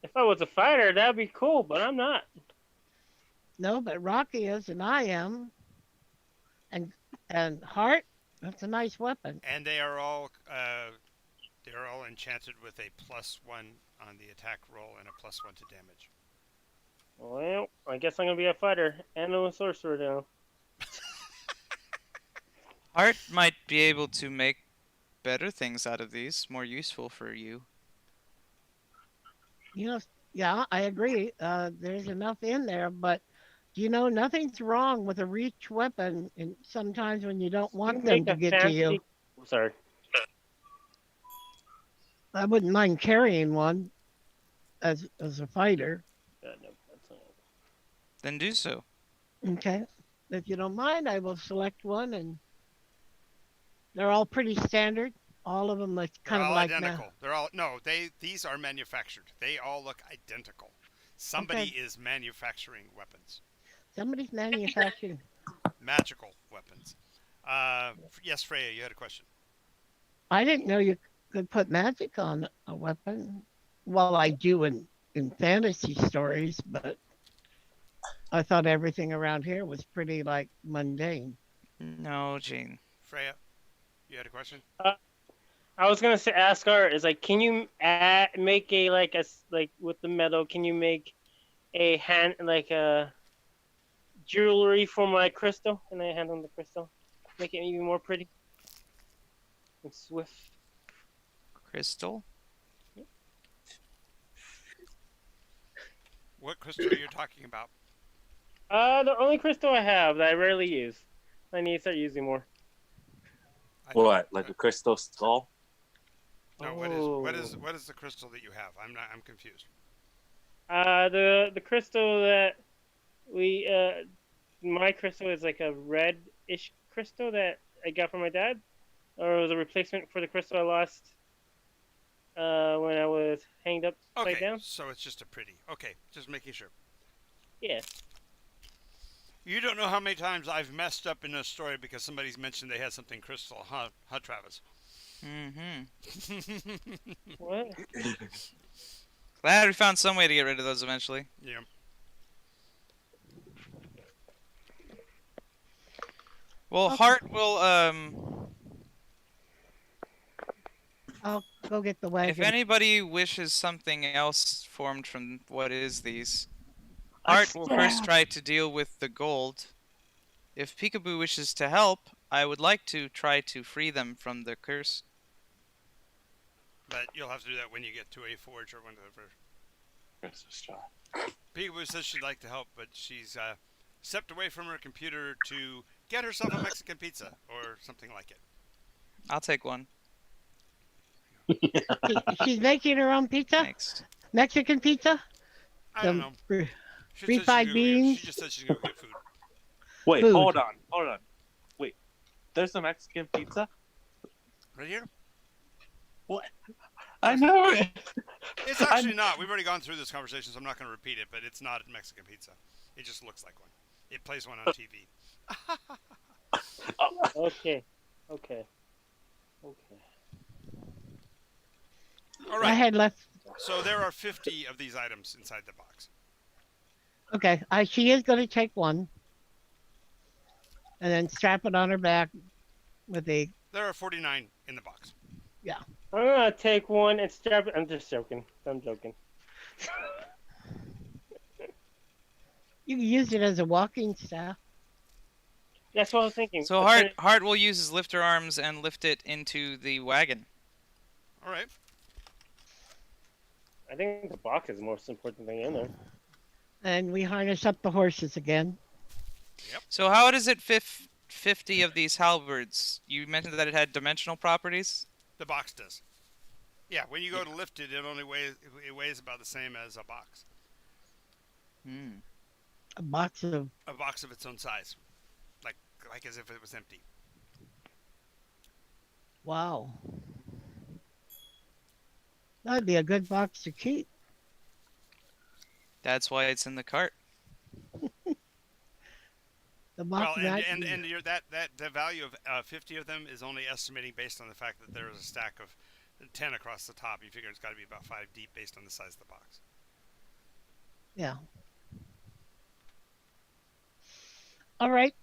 If I was a fighter, that'd be cool, but I'm not. No, but Rocky is, and I am. And Heart, that's a nice weapon. And they are all enchanted with a +1 on the attack roll and a +1 to damage. Well, I guess I'm gonna be a fighter and a sorcerer now. Art might be able to make better things out of these, more useful for you. You know, yeah, I agree. There's enough in there, but you know, nothing's wrong with a reach weapon. And sometimes when you don't want them to get to you, Sorry. I wouldn't mind carrying one as a fighter. No, that's not. Then do so. Okay, if you don't mind, I will select one, and they're all pretty standard. All of them like They're kind of all like identical. They're all these are manufactured. They all look identical. Somebody Okay. is manufacturing weapons. Somebody's manufacturing. Magical weapons. Yes, Freya, you had a question. I didn't know you could put magic on a weapon. Well, I do in fantasy stories, but I thought everything around here was pretty like mundane. No, Gene. Freya, you had a question? I was gonna say, ask her is like, can you make a like with the metal? Can you make a hand like a jewelry for my crystal? And I hand on the crystal, make it even more pretty and swift. Crystal? What crystal are you talking about? The only crystal I have that I rarely use. I need to start using more. What, like a crystal skull? No, what is the crystal that you have? I'm confused. The crystal that we my crystal is like a red-ish crystal that I got from my dad, or it was a replacement for the crystal I lost when I was hanged up upside down. So it's just a pretty. Okay, just making sure. Yeah. You don't know how many times I've messed up in a story because somebody's mentioned they had something crystal, huh, Travis? Mm-hmm. What? Glad we found some way to get rid of those eventually. Yeah. Well, Okay. Hart will, I'll go get the wagon. if anybody wishes something else formed from what is these, Hart will first try to deal with the gold. If Peekaboo wishes to help, I would like to try to free them from the curse. But you'll have to do that when you get to a forge or whatever. Crystal straw. Peekaboo says she'd like to help, but she's stepped away from her computer to get herself a Mexican pizza or something like it. I'll take one. She's making her own pizza, Thanks. Mexican pizza. I don't know. She said Refried she's beans. She just said she's going to get food. Wait, Food. hold on. Wait, there's a Mexican pizza? Right here? What? I know it. It's actually not. We've already gone through this conversation, so I'm not going to repeat it, but it's not a Mexican pizza. It just looks like one. It plays one on TV. Okay. All I right. had left. So there are 50 of these items inside the box. Okay, she is going to take one, and then strap it on her back with a. There are 49 in the box. I'm gonna take one and strap it. I'm just joking. You can use it as a walking staff. That's what I was thinking. So Hart will use his lifter arms and lift it into the wagon. All right. I think the box is the most important thing in there. And we harness up the horses again. So how does it 50 of these halberds? You mentioned that it had dimensional properties? The box does. Yeah, when you go to lift it, it weighs about the same as a box. Hmm. A box of. A box of its own size. Like as if it was empty. Wow. That'd be a good box to keep. That's why it's in the cart. The box Well, might and be- the value of 50 of them is only estimating based on the fact that there is a stack of 10 across the top. You figure it's got to be about 5 deep based on the size of the box. Yeah. All right.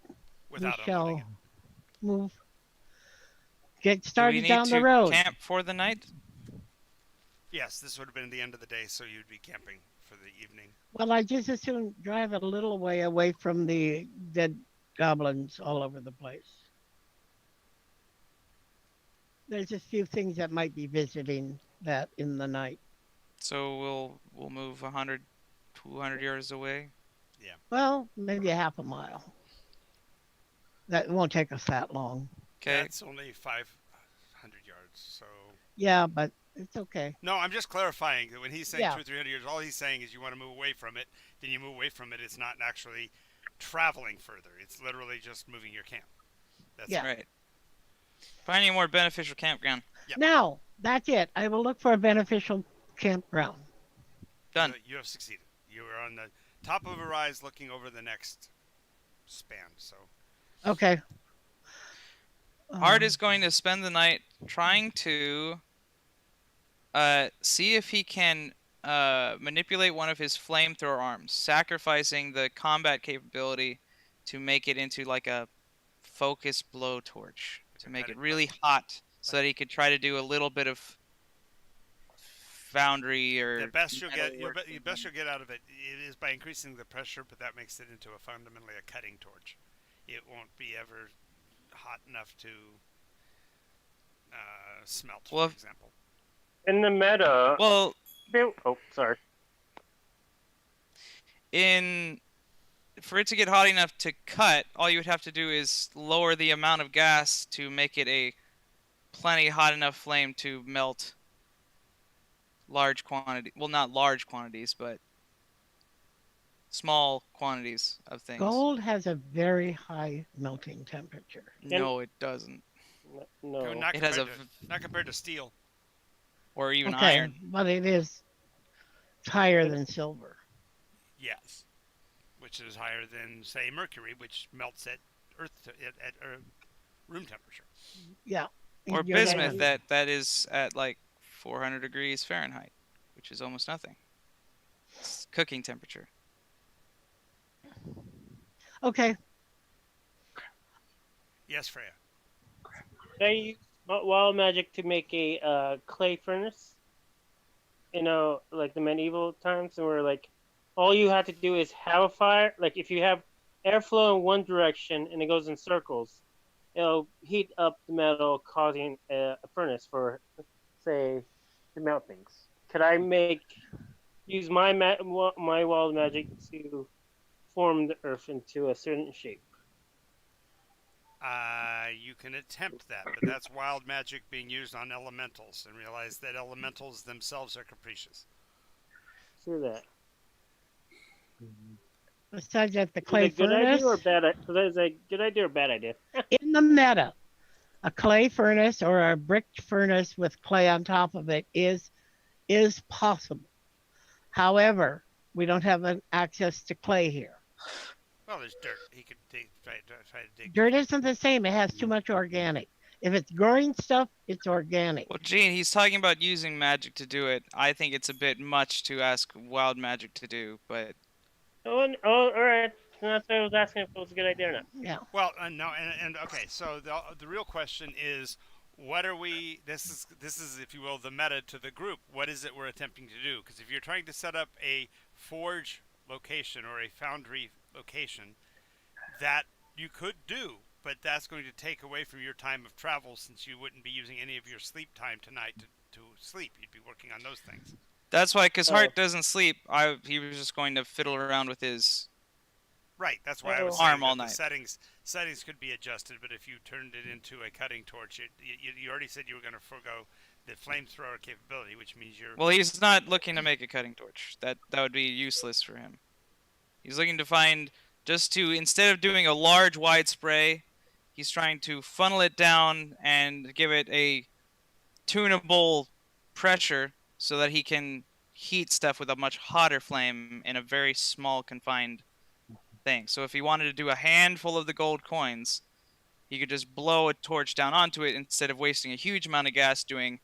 Without we shall unloading it. move. Get Do we started need down to the road. camp for the night? Yes, this would have been the end of the day, so you'd be camping for the evening. Well, I just as soon drive a little way away from the dead goblins all over the place. There's a few things that might be visiting that in the night. So we'll move 100, 200 yards away. Well, maybe a half a mile. That won't take us that long. Okay. That's only 500 yards, so... Yeah, but it's okay. No, I'm just clarifying that when he's saying Yeah. 200 or 300 yards, all he's saying is you want to move away from it. Then you move away from it. It's not actually traveling further. It's literally just moving your camp. That's Yeah. Right. Finding a more beneficial campground. Yep. Now, that's it. I will look for a beneficial campground. Done. You have succeeded. You are on the top of a rise, looking over the next span. So Okay. Hart is going to spend the night trying to see if he can manipulate one of his flamethrower arms, sacrificing the combat capability to make it into like a focus blowtorch, to make it really hot, so that he could try to do a little bit of foundry or the best you'll get, metalwork. the best you'll get out of it is by increasing the pressure, but that makes it into fundamentally a cutting torch. It won't be ever hot enough to smelt, Well, for example. In the meta. Well, Oh, sorry. For it to get hot enough to cut, all you would have to do is lower the amount of gas to make it a plenty hot enough flame to melt large quantity. Well, not large quantities, but small quantities of things. Gold has a very high melting temperature. No, it doesn't. No. Not It has not compared to steel. Or even Okay, iron. but it is higher than silver. Yes, which is higher than, say, mercury, which melts at at room temperature. Yeah. Or You're bismuth right. that is at like 400 degrees Fahrenheit, which is almost nothing. It's cooking temperature. Okay. Yes, Freya. Can I use wild magic to make a clay furnace? You know, like the medieval times, where like all you have to do is have a fire. Like if you have airflow in one direction and it goes in circles, it'll heat up the metal, causing a furnace for, say, to melt things. Could I use my wild magic to form the earth into a certain shape? You can attempt that, but that's wild magic being used on elementals, and realize that elementals themselves are capricious. Sure that. Besides that, the clay Is it a good furnace, idea or bad? Is it a good idea or bad idea? in the meta, a clay furnace or a brick furnace with clay on top of it is possible. However, we don't have access to clay here. Well, there's dirt. He could try to dig. Dirt isn't the same. It has too much organic. If it's growing stuff, it's organic. Well, Gene, he's talking about using magic to do it. I think it's a bit much to ask wild magic to do, but Oh, all right. That's why I was asking if it was a good idea or not. Yeah. Well, no, and okay. So the real question is, what are we? This is, if you will, the meta to the group. What is it we're attempting to do? Because if you're trying to set up a forge location or a foundry location, that you could do, but that's going to take away from your time of travel, since you wouldn't be using any of your sleep time tonight to sleep. You'd be working on those things. that's why, because Hart doesn't sleep, he was just going to fiddle around with his Right, that's why I was saying arm all that night. the settings could be adjusted, but if you turned it into a cutting torch, you already said you were going to forego the flamethrower capability, which means you're... Well, he's not looking to make a cutting torch. That would be useless for him. He's looking to find, instead of doing a large wide spray, he's trying to funnel it down and give it a tunable pressure so that he can heat stuff with a much hotter flame in a very small confined thing. So if he wanted to do a handful of the gold coins, he could just blow a torch down onto it instead of wasting a huge amount of gas doing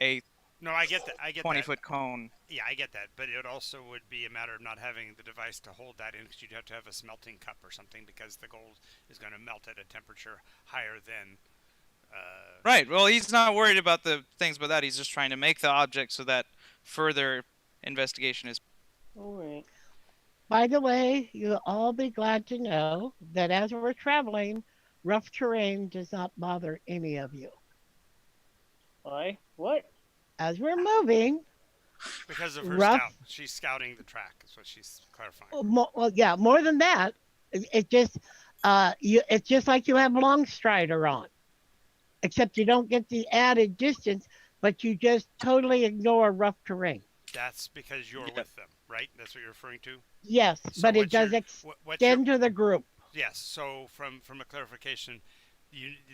a No, I get that. I get 20-foot cone. Yeah, I get that. But it also would be a matter of not having the device to hold that in, because you'd have to have a smelting cup or something, because the gold is going to melt at a temperature higher than... Right. Well, he's not worried about the things about that. He's just trying to make the object so that further investigation is... All right. By the way, you'll all be glad to know that as we're traveling, rough terrain does not bother any of you. Why? What? As we're moving, Because of her rough- scout. She's scouting the track, is what she's clarifying. more than that, it's just like you have long strider on, except you don't get the added distance, but you just totally ignore rough terrain. That's because you're with them, right? That's what you're referring to? Yes, So but it what's your- does what's your- extend to the group. Yes, so from a clarification,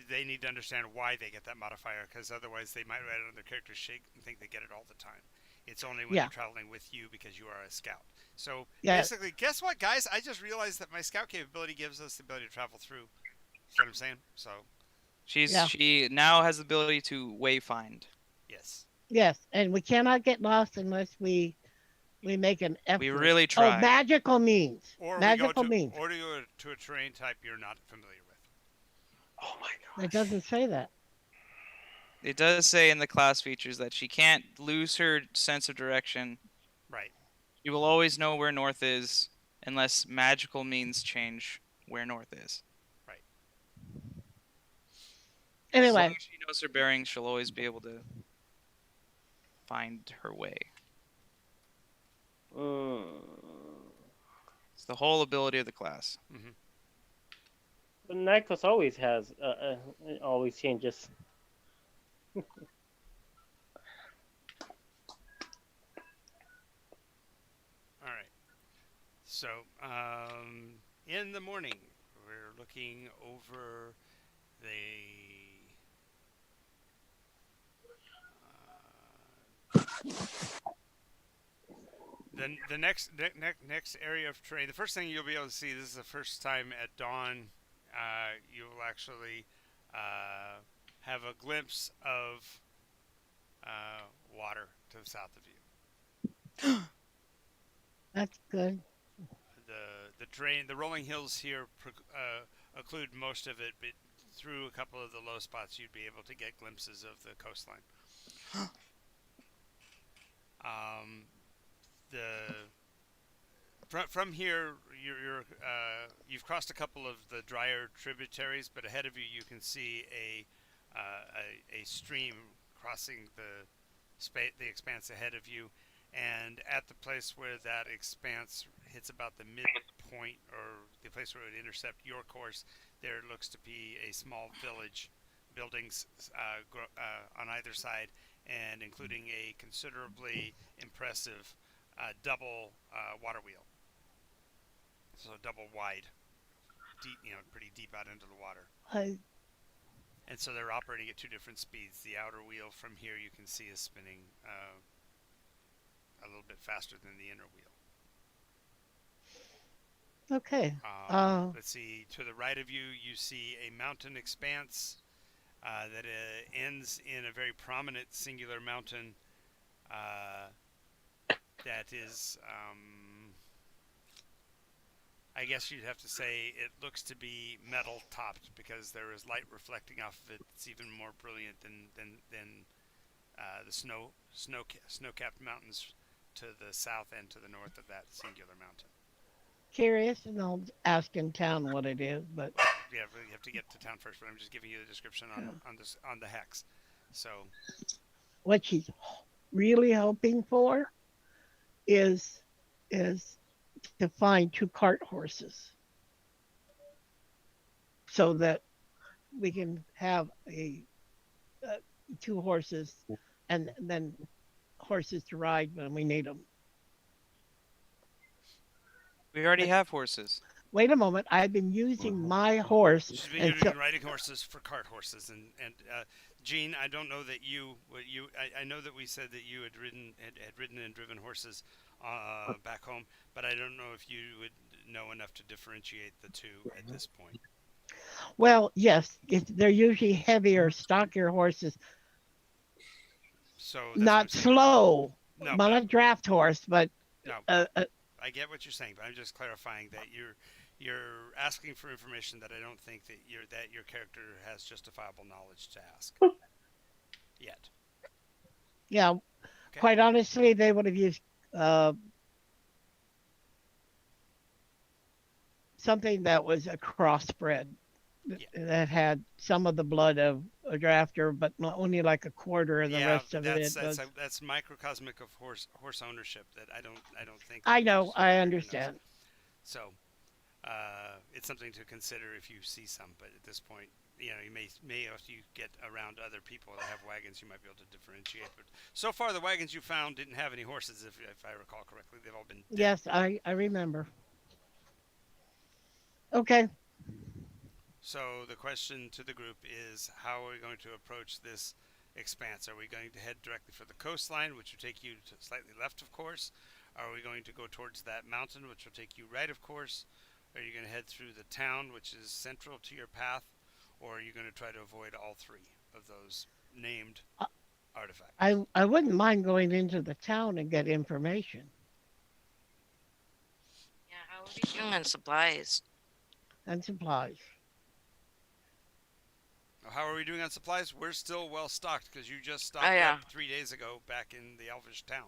they need to understand why they get that modifier, because otherwise they might write it on their character sheet and think they get it all the time. It's only when Yeah. they're traveling with you because you are a scout. So Yeah. basically, guess what, guys? I just realized that my scout capability gives us the ability to travel through. That's what I'm saying. So Yeah. She now has the ability to wayfind. yes. Yes, and we cannot get lost unless we make an effort. We really Oh, try. magical means. Or Magical means. or we go to a terrain type you're not familiar with. Oh my It gosh. doesn't say that. It does say in the class features that she can't lose her sense of direction. Right. You will always know where north is unless magical means change where north is. Right. As long Anyway, as she knows her bearings, she'll always be able to find her way. It's the whole ability of the class. Mm-hmm. But Nycos always has, always changes. All right. So, in the morning, we're looking over the next area of terrain. The first thing you'll be able to see. This is the first time at dawn. You'll actually have a glimpse of water to the south of you. that's good. The terrain, the rolling hills here occlude most of it, but through a couple of the low spots, you'd be able to get glimpses of the coastline. From here, you've crossed a couple of the drier tributaries, but ahead of you, you can see a stream crossing the expanse ahead of you. And at the place where that expanse hits about the midpoint, or the place where it would intercept your course, there looks to be a small village, buildings on either side, and including a considerably impressive double water wheel. So double wide, deep, pretty deep out into the water. And so they're operating at two different speeds. The outer wheel from here you can see is spinning a little bit faster than the inner wheel. Okay. Let's see. To the right of you, you see a mountain expanse that ends in a very prominent singular mountain that is, I guess you'd have to say it looks to be metal topped because there is light reflecting off of it. It's even more brilliant than the snow-capped mountains to the south and to the north of that singular mountain. Curious, and I'll ask in town what it is, but Yeah, you have to get to town first, but I'm just giving you the description on the hex. So what she's really hoping for is to find 2 cart horses so that we can have 2 horses and then horses to ride when we need them. We already have horses. Wait a moment, I've been using my horse. she's been using riding horses for cart horses, and Gene, I don't know that I know that we said that you had ridden and driven horses back home, but I don't know if you would know enough to differentiate the two at this point. Well, yes, they're usually heavier, stockier horses. So that's Not slow. No, not a draft horse, but no. I get what you're saying, but I'm just clarifying that you're asking for information that I don't think that your character has justifiable knowledge to ask yet. Yeah, Okay. quite honestly, they would have used something that was a crossbred that had some of the blood of a drafter, but not only like a quarter, and the rest of it. That's microcosmic of horse ownership that I don't think. I know, I understand. So, it's something to consider if you see some. But at this point, you may if you get around other people that have wagons, you might be able to differentiate. But so far, the wagons you found didn't have any horses, if I recall correctly. They've all been dead. Yes, I remember. Okay. So the question to the group is, how are we going to approach this expanse? Are we going to head directly for the coastline, which will take you to slightly left, of course? Are we going to go towards that mountain, which will take you right, of course? Are you going to head through the town, which is central to your path? Or are you going to try to avoid all three of those named artifacts? I wouldn't mind going into the town and get information Yeah, how are we doing on supplies? and supplies. How are we doing on supplies? We're still well stocked because you just stocked Oh, yeah. up 3 days ago back in the Elvish town.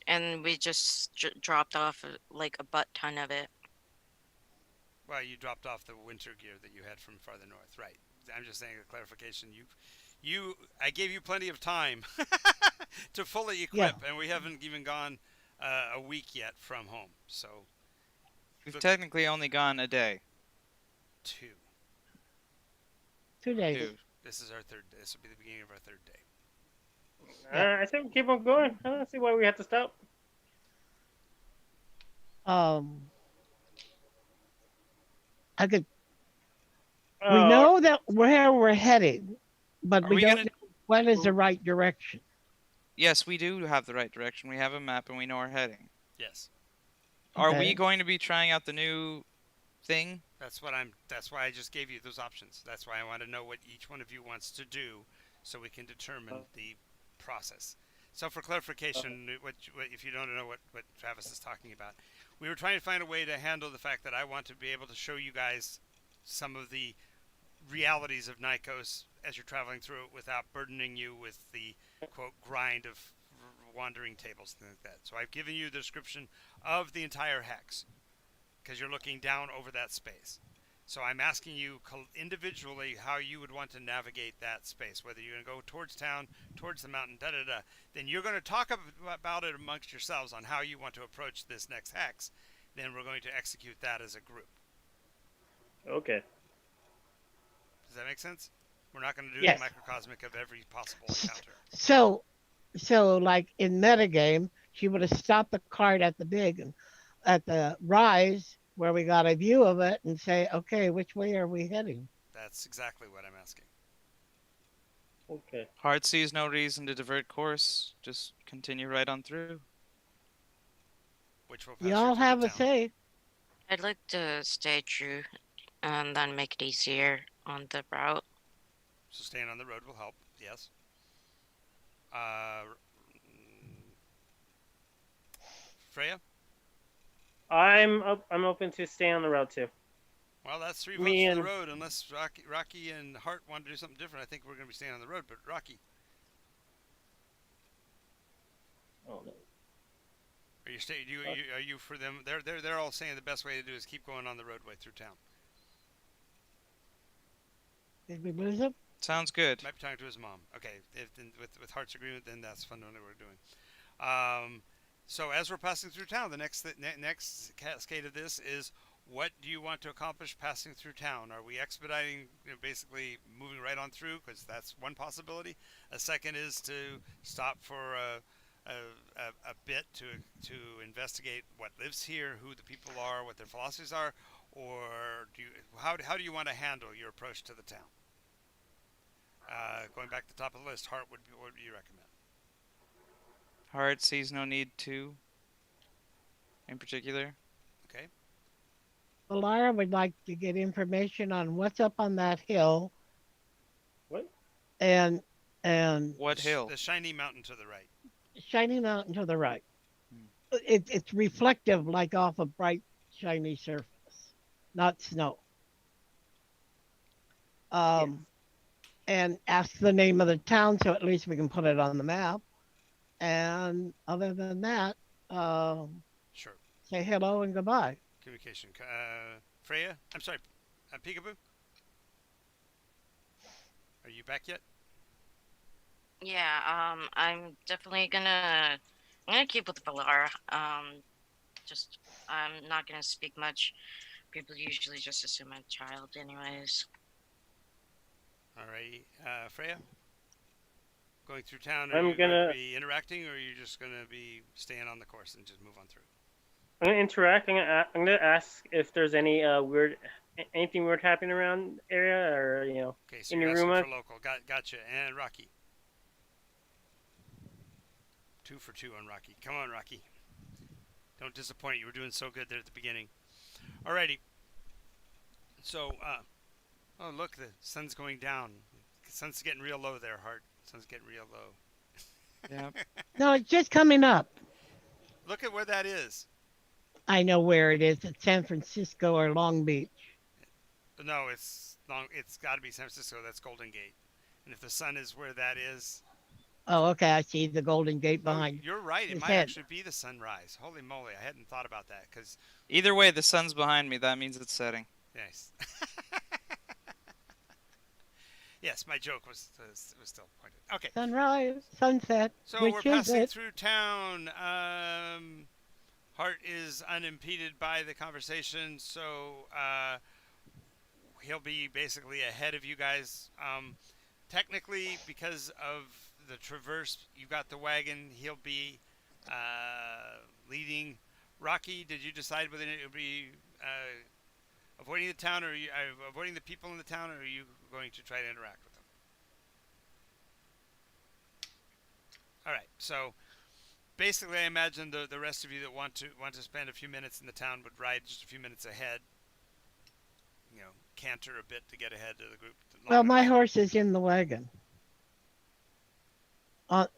And we just dropped off like a butt ton of it. Well, you dropped off the winter gear that you had from farther north, right? I'm just saying a clarification. I gave you plenty of time to fully equip, and we haven't even gone a week yet from home. So We've technically only gone a day. 2. 2 days. 2. This is our third. This will be the beginning of our third day. Yeah. I think we keep on going. I don't see why we have to stop. I could. We Oh, know that where we're heading, but Are we we don't gonna- know what is the right direction. Yes, we do have the right direction. We have a map and we know our heading. Yes, Are Okay. we going to be trying out the new thing? that's why I just gave you those options. That's why I want to know what each one of you wants to do, so we can determine the process. So for clarification, if you don't know what Travis is talking about, we were trying to find a way to handle the fact that I want to be able to show you guys some of the realities of Nycos as you're traveling through it without burdening you with the quote grind of wandering tables, things like that. So I've given you the description of the entire hex because you're looking down over that space. So I'm asking you individually how you would want to navigate that space, whether you're going to go towards town, towards the mountain, da-da-da. Then you're going to talk about it amongst yourselves on how you want to approach this next hex. Then we're going to execute that as a group. okay. Does that make sense? We're not going to do Yes. the microcosmic of every possible encounter. So like in metagame, she would have stopped the cart at the rise where we got a view of it and say, okay, which way are we heading? That's exactly what I'm asking. Okay. Heart sees no reason to divert course. Just continue right on through. Which will pass You all through have the a town. say. I'd like to stay true and then make it easier on the route. So staying on the road will help. Yes. Freya? I'm open to staying on the route too. Well, that's 3 votes Me for the and- road. Unless Rocky and Hart want to do something different, I think we're going to be staying on the road. But Rocky, Oh no. are you are you for them? They're all saying the best way to do is keep going on the roadway through town. Did we lose him? Sounds good. Might be talking to his mom. Okay, with Hart's agreement, then that's fundamentally what we're doing. So as we're passing through town, the next cascade of this is, what do you want to accomplish passing through town? Are we expediting, basically moving right on through? Because that's one possibility. A second is to stop for a bit to investigate what lives here, who the people are, what their philosophies are, or how do you want to handle your approach to the town? Going back to the top of the list, Hart, what would you recommend? Heart sees no need to. In particular. Okay. Alara would like to get information on what's up on that hill. What? And What hill? The shiny mountain to the right. shiny mountain to the right. It's reflective, like off a bright, shiny surface, not snow. And ask the name of the town so at least we can put it on the map. And other than that, Sure. say hello and goodbye. Communication. Freya? I'm sorry. Peekaboo? Are you back yet? Yeah, I'm definitely I'm gonna keep with Valara. Just I'm not gonna speak much. People usually just assume I'm a child anyways. Alrighty. Freya? Going through town, I'm you going gonna- to be interacting, or are you just going to be staying on the course and just move on through? I'm gonna interact. I'm gonna ask if there's any anything weird happening around area, or Okay, so in you're your asking room. for local. Gotcha. And Rocky? 2 for 2 on Rocky. Come on, Rocky. Don't disappoint. You were doing so good there at the beginning. Alrighty. So, oh look, the sun's going down. The sun's getting real low there, Hart. Sun's getting real low. Yeah. No, it's just coming up. Look at where that is. I know where it is. It's San Francisco or Long Beach. No, it's long. It's got to be San Francisco. That's Golden Gate. And if the sun is where that is, Oh, okay. I see the Golden Gate oh, behind. you're right. It his might head. actually be the sunrise. Holy moly! I hadn't thought about that. Because Either way, the sun's behind me. That means it's setting. nice. Yes, my joke was still pointed. Okay. Sunrise, sunset. So which we're is passing it? through town. Hart is unimpeded by the conversation, so he'll be basically ahead of you guys. Technically, because of the traverse, you got the wagon. He'll be leading. Rocky, did you decide whether it would be avoiding the town, or avoiding the people in the town, or are you going to try to interact with them? All right, so basically, I imagine the rest of you that want to spend a few minutes in the town would ride just a few minutes ahead. You know, canter a bit to get ahead of the group. Well, my horse is in the wagon.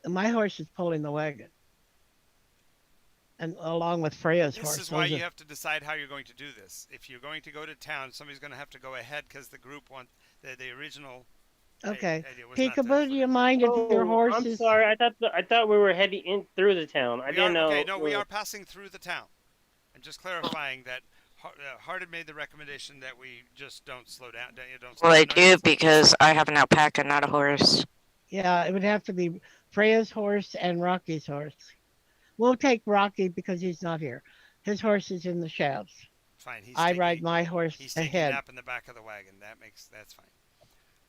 My horse is pulling the wagon. And along with Freya's horse. This is why you have to decide how you're going to do this. If you're going to go to town, somebody's going to have to go ahead because the group the original. Okay. idea was not Peekaboo, to- do you mind if your horse I'm is... sorry. I thought we were heading in through the town. I We didn't are, know. okay, no, we are passing through the town. I'm just clarifying that Hart had made the recommendation that we just don't slow down. Don't slow Well, I down. do because I have an alpaca, not a horse. Yeah, it would have to be Freya's horse and Rocky's horse. We'll take Rocky because he's not here. His horse is in the shafts. Fine. He's I taking, ride my horse He's taking a ahead. nap in the back of the wagon. That's fine.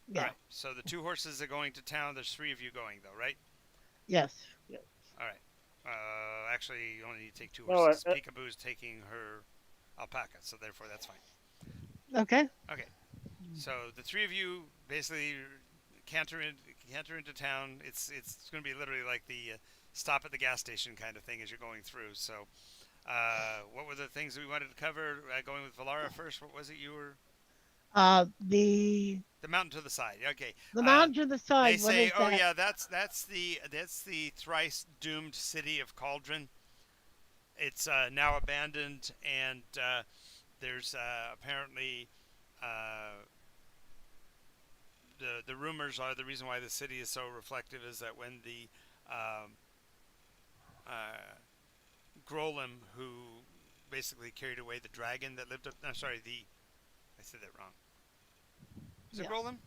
Yeah. All right. So the 2 horses are going to town. There's 3 of you going though, right? Yes. All right. Actually, you only need to take 2 Oh, horses. Peekaboo's taking her alpaca, so therefore that's fine. Okay. Okay. So the 3 of you basically canter into town. It's going to be literally like the stop at the gas station kind of thing as you're going through. So, what were the things that we wanted to cover? Going with Valara first. What was it you were? The mountain to the side. Okay. mountain to the side. They What say, is oh that? yeah, that's the thrice doomed city of Cauldron. It's now abandoned, and there's apparently the rumors are the reason why the city is so reflective is that when the Grolem, who basically carried away the dragon that lived up. I'm sorry, I said that wrong. Is it Yeah. Grolem?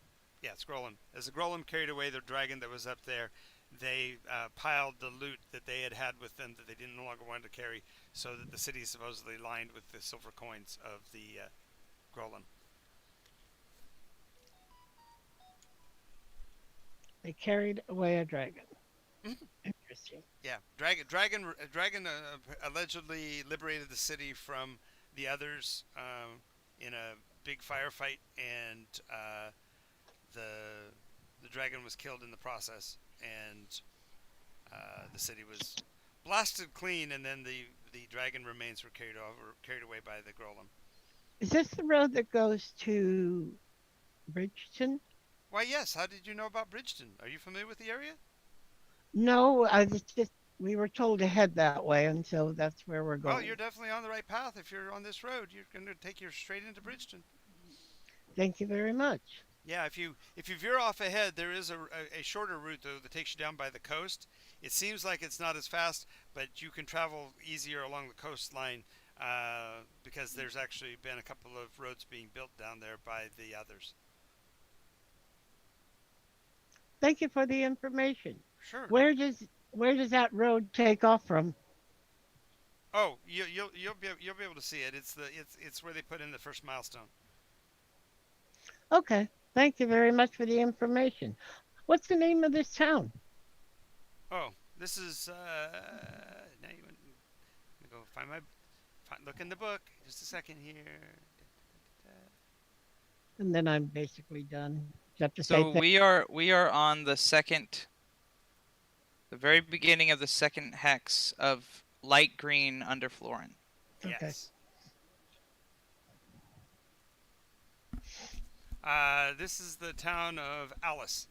Yeah, it's Grolem. As the Grolem carried away the dragon that was up there, they piled the loot that they had with them that they no longer wanted to carry, so that the city is supposedly lined with the silver coins of the Grolem. They carried away a dragon. Mhm. Interesting. Yeah, dragon allegedly liberated the city from the others in a big firefight, and the dragon was killed in the process, and the city was blasted clean, and then the dragon remains were carried away by the Grolem. Is this the road that goes to Bridgeton? Why, yes. How did you know about Bridgeton? Are you familiar with the area? No, we were told to head that way, and so that's where we're going. Well, you're definitely on the right path. If you're on this road, you're going to take you straight into Bridgeton. Thank you very much. Yeah, if you veer off ahead, there is a shorter route though that takes you down by the coast. It seems like it's not as fast, but you can travel easier along the coastline because there's actually been a couple of roads being built down there by the others. Thank you for the information. Sure. Where does that road take off from? Oh, you'll be able to see it. It's where they put in the first milestone. Okay. Thank you very much for the information. What's the name of this town? Oh, this is now you want to go look in the book. Just a second here. And then I'm basically done. You have to say So we are on the second The very beginning of the second hex of light green under Florin. Okay. Yes. This is the town of Alice.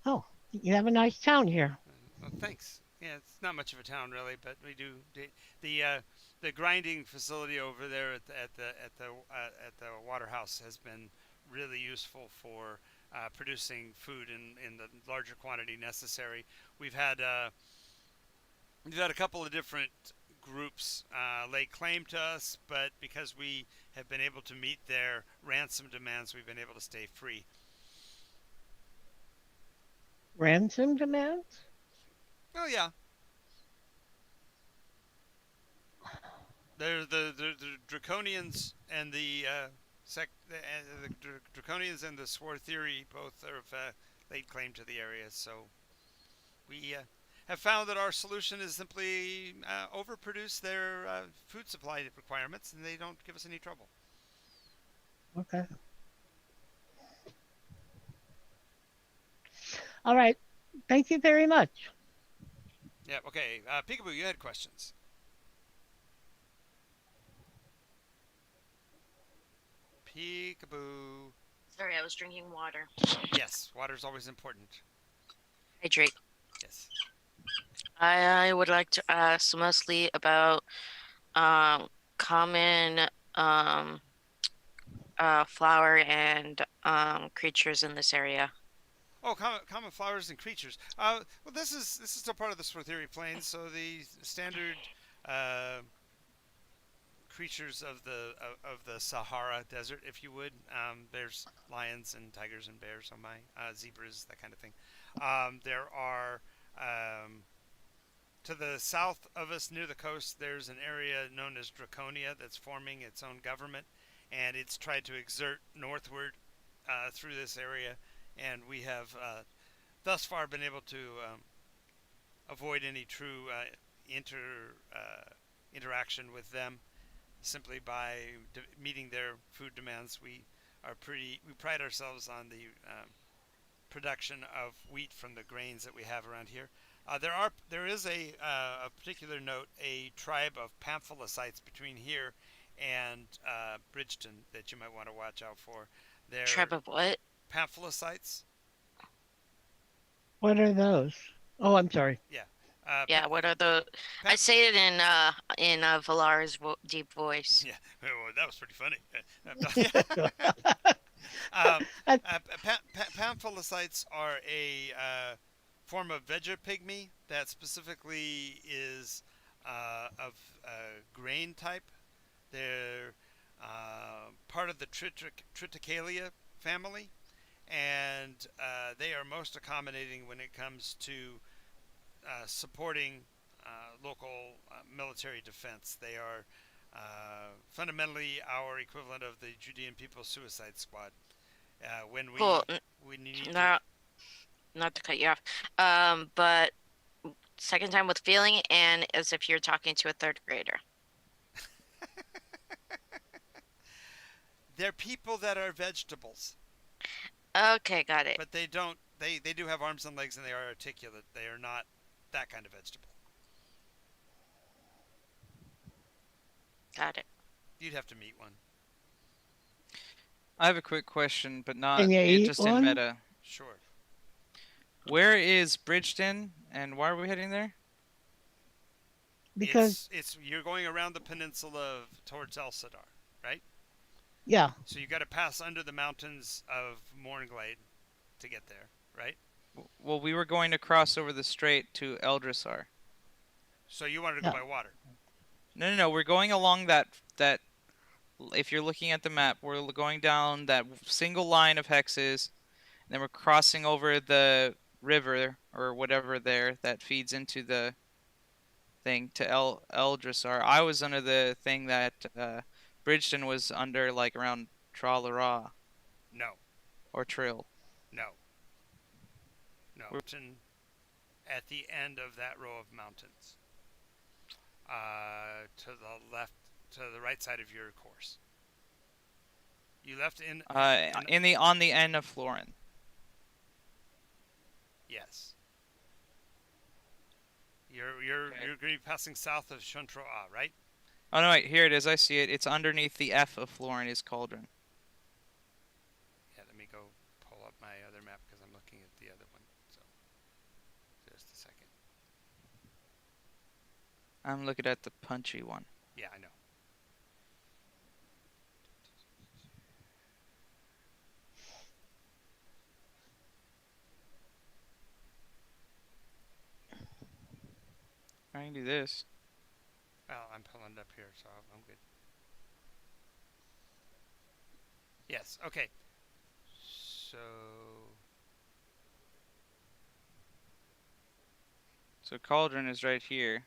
Oh, you have a nice town here. Well, thanks. Yeah, it's not much of a town really, but we do the grinding facility over there at the water house has been really useful for producing food in the larger quantity necessary. We've had a couple of different groups lay claim to us, but because we have been able to meet their ransom demands, we've been able to stay free. Ransom demands? Oh yeah. They're the Draconians and the Draconians and the Swore Theory both have laid claim to the area. So we have found that our solution is simply overproduce their food supply requirements, and they don't give us any trouble. Okay. All right. Thank you very much. Yeah. Okay. Peekaboo, you had questions. Peekaboo. Sorry, I was drinking water. Yes, water is always important. Hydrate. Yes. I would like to ask mostly about common flower and creatures in this area. Oh, common flowers and creatures. Well, this is still part of the Swarthiri Plains, so the standard creatures of the Sahara Desert, if you would. There's lions and tigers and bears. Oh my, zebras, that kind of thing. There are to the south of us, near the coast, there's an area known as Draconia that's forming its own government, and it's tried to exert northward through this area. And we have thus far been able to avoid any true interaction with them simply by meeting their food demands. We pride ourselves on the production of wheat from the grains that we have around here. There is a particular note, a tribe of Pamphylocytes between here and Bridgeton that you might want to watch out for. They're Tribe of what? Pamphylocytes. What are those? Oh, I'm sorry. Yeah. Yeah, what are the? I say it in Valar's deep voice. Yeah, well, that was pretty funny. Pamphylocytes are a form of vegapygmy that specifically is of grain type. They're part of the Triticale family, and they are most accommodating when it comes to supporting local military defense. They are fundamentally our equivalent of the Judean People's Suicide Squad. When we Cool. need Not to cut you off, but second time with feeling and as if you're talking to a third grader. they're people that are vegetables, Okay, got it. but they don't. They do have arms and legs, and they are articulate. They are not that kind of vegetable. Got it. You'd have to meet one. I have a quick question, but not Can you eat just in one? meta. Sure. Where is Bridgeton, and why are we heading there? Because it's you're going around the peninsula towards El Sadar, right? yeah, So you got to pass under the mountains of Mornglade to get there, right? Well, we were going to cross over the strait to Eldrasar. So you wanted to go Yeah. by water. No. We're going along that. If you're looking at the map, we're going down that single line of hexes, and then we're crossing over the river or whatever there that feeds into the thing to Eldrasar. I was under the thing that Bridgeton was under, like around Tralara No, or Trill. no. Mountain at the end of that row of mountains. To the left, to the right side of your course. You left in On the end of Florin. yes. You're going to be passing south of Shuntroa, right? Oh no, wait, here it is. I see it. It's underneath the F of Florian's Cauldron. Yeah, let me go pull up my other map because I'm looking at the other one. So, just a second. I'm looking at the punchy one. Yeah, I know. I can do this. Well, I'm pulling it up here, so I'm good. Yes, okay. So, So Cauldron is right here.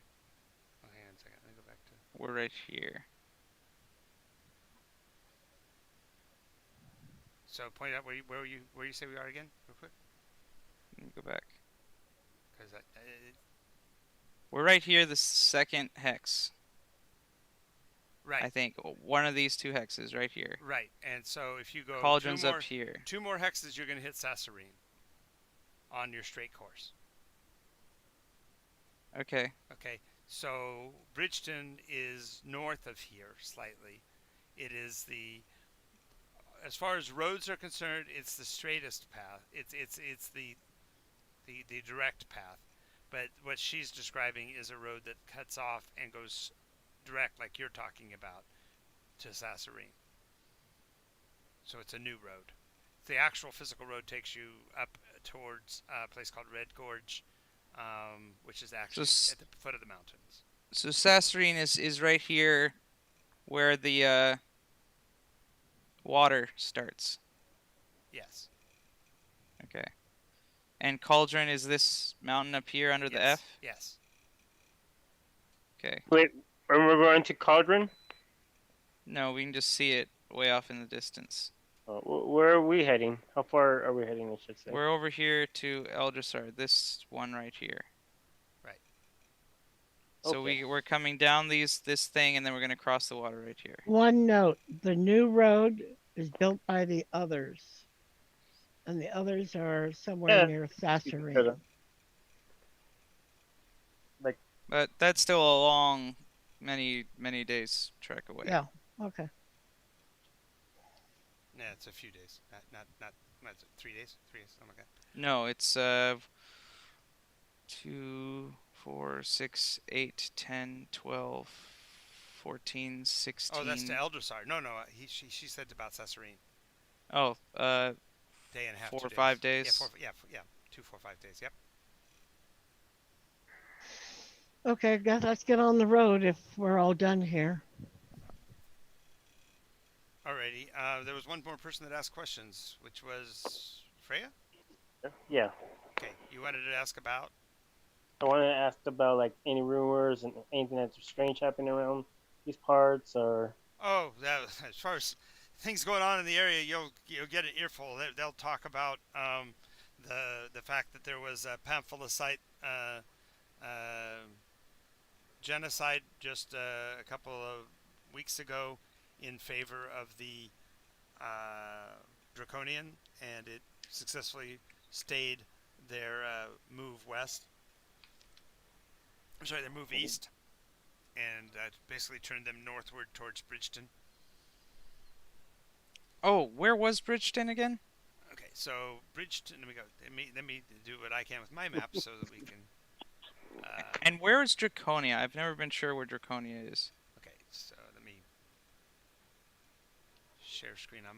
oh, hang on a second. Let me go back to. We're right here. So, point out where you say we are again, real quick, Let me go back. because We're right here, the second hex. right, I think one of these two hexes right here. right. And so, if you go Cauldron's up here. 2 more hexes, you're going to hit Sasserine on your straight course. Okay. Okay, so Bridgeton is north of here slightly. It is as far as roads are concerned, it's the straightest path. It's the direct path. But what she's describing is a road that cuts off and goes direct, like you're talking about, to Sasserine. So it's a new road. The actual physical road takes you up towards a place called Red Gorge, which is actually at the foot of the mountains. So Sasserine is right here where the water starts. Yes. Okay. And Cauldron is this mountain up here under the Yes. F? Yes. Okay. Wait, when we're going to Cauldron? No, we can just see it way off in the distance. Where are we heading? How far are we heading, I should say? We're over here to Eldressar, this one right here. Right. So Okay. we're coming down this thing, and then we're going to cross the water right here. One note: the new road is built by the others, and the others are somewhere Yeah. near Sasserine. But that's still a long, many days trek away. Yeah. Okay. Yeah, it's a few days. Not what is it, 3 days? 3 days. Oh my god. No, it's 2, 4, 6, 8, 10, 12, 14, 16. Oh, that's to Eldressar. No, she said about Sasserine. Oh, Day and a half. 4 2 or 5 days. days. Yeah. 2, 4, 5 days. Yep. Okay, guys, let's get on the road if we're all done here. Alrighty. There was one more person that asked questions, which was Freya. Yeah. Okay. You wanted to ask about? I wanted to ask about like any rumors and anything that's strange happening around these parts, or Oh, as far as things going on in the area, you'll get an earful. They'll talk about the fact that there was a Pamphilicite genocide just a couple of weeks ago in favor of the Draconian, and it successfully stayed their move west. I'm sorry, their move east, and basically turned them northward towards Bridgeton. Oh, where was Bridgeton again? Okay, so Bridgeton. Let me do what I can with my map so that we can. And where is Draconia? I've never been sure where Draconia is. Okay, so let me share screen on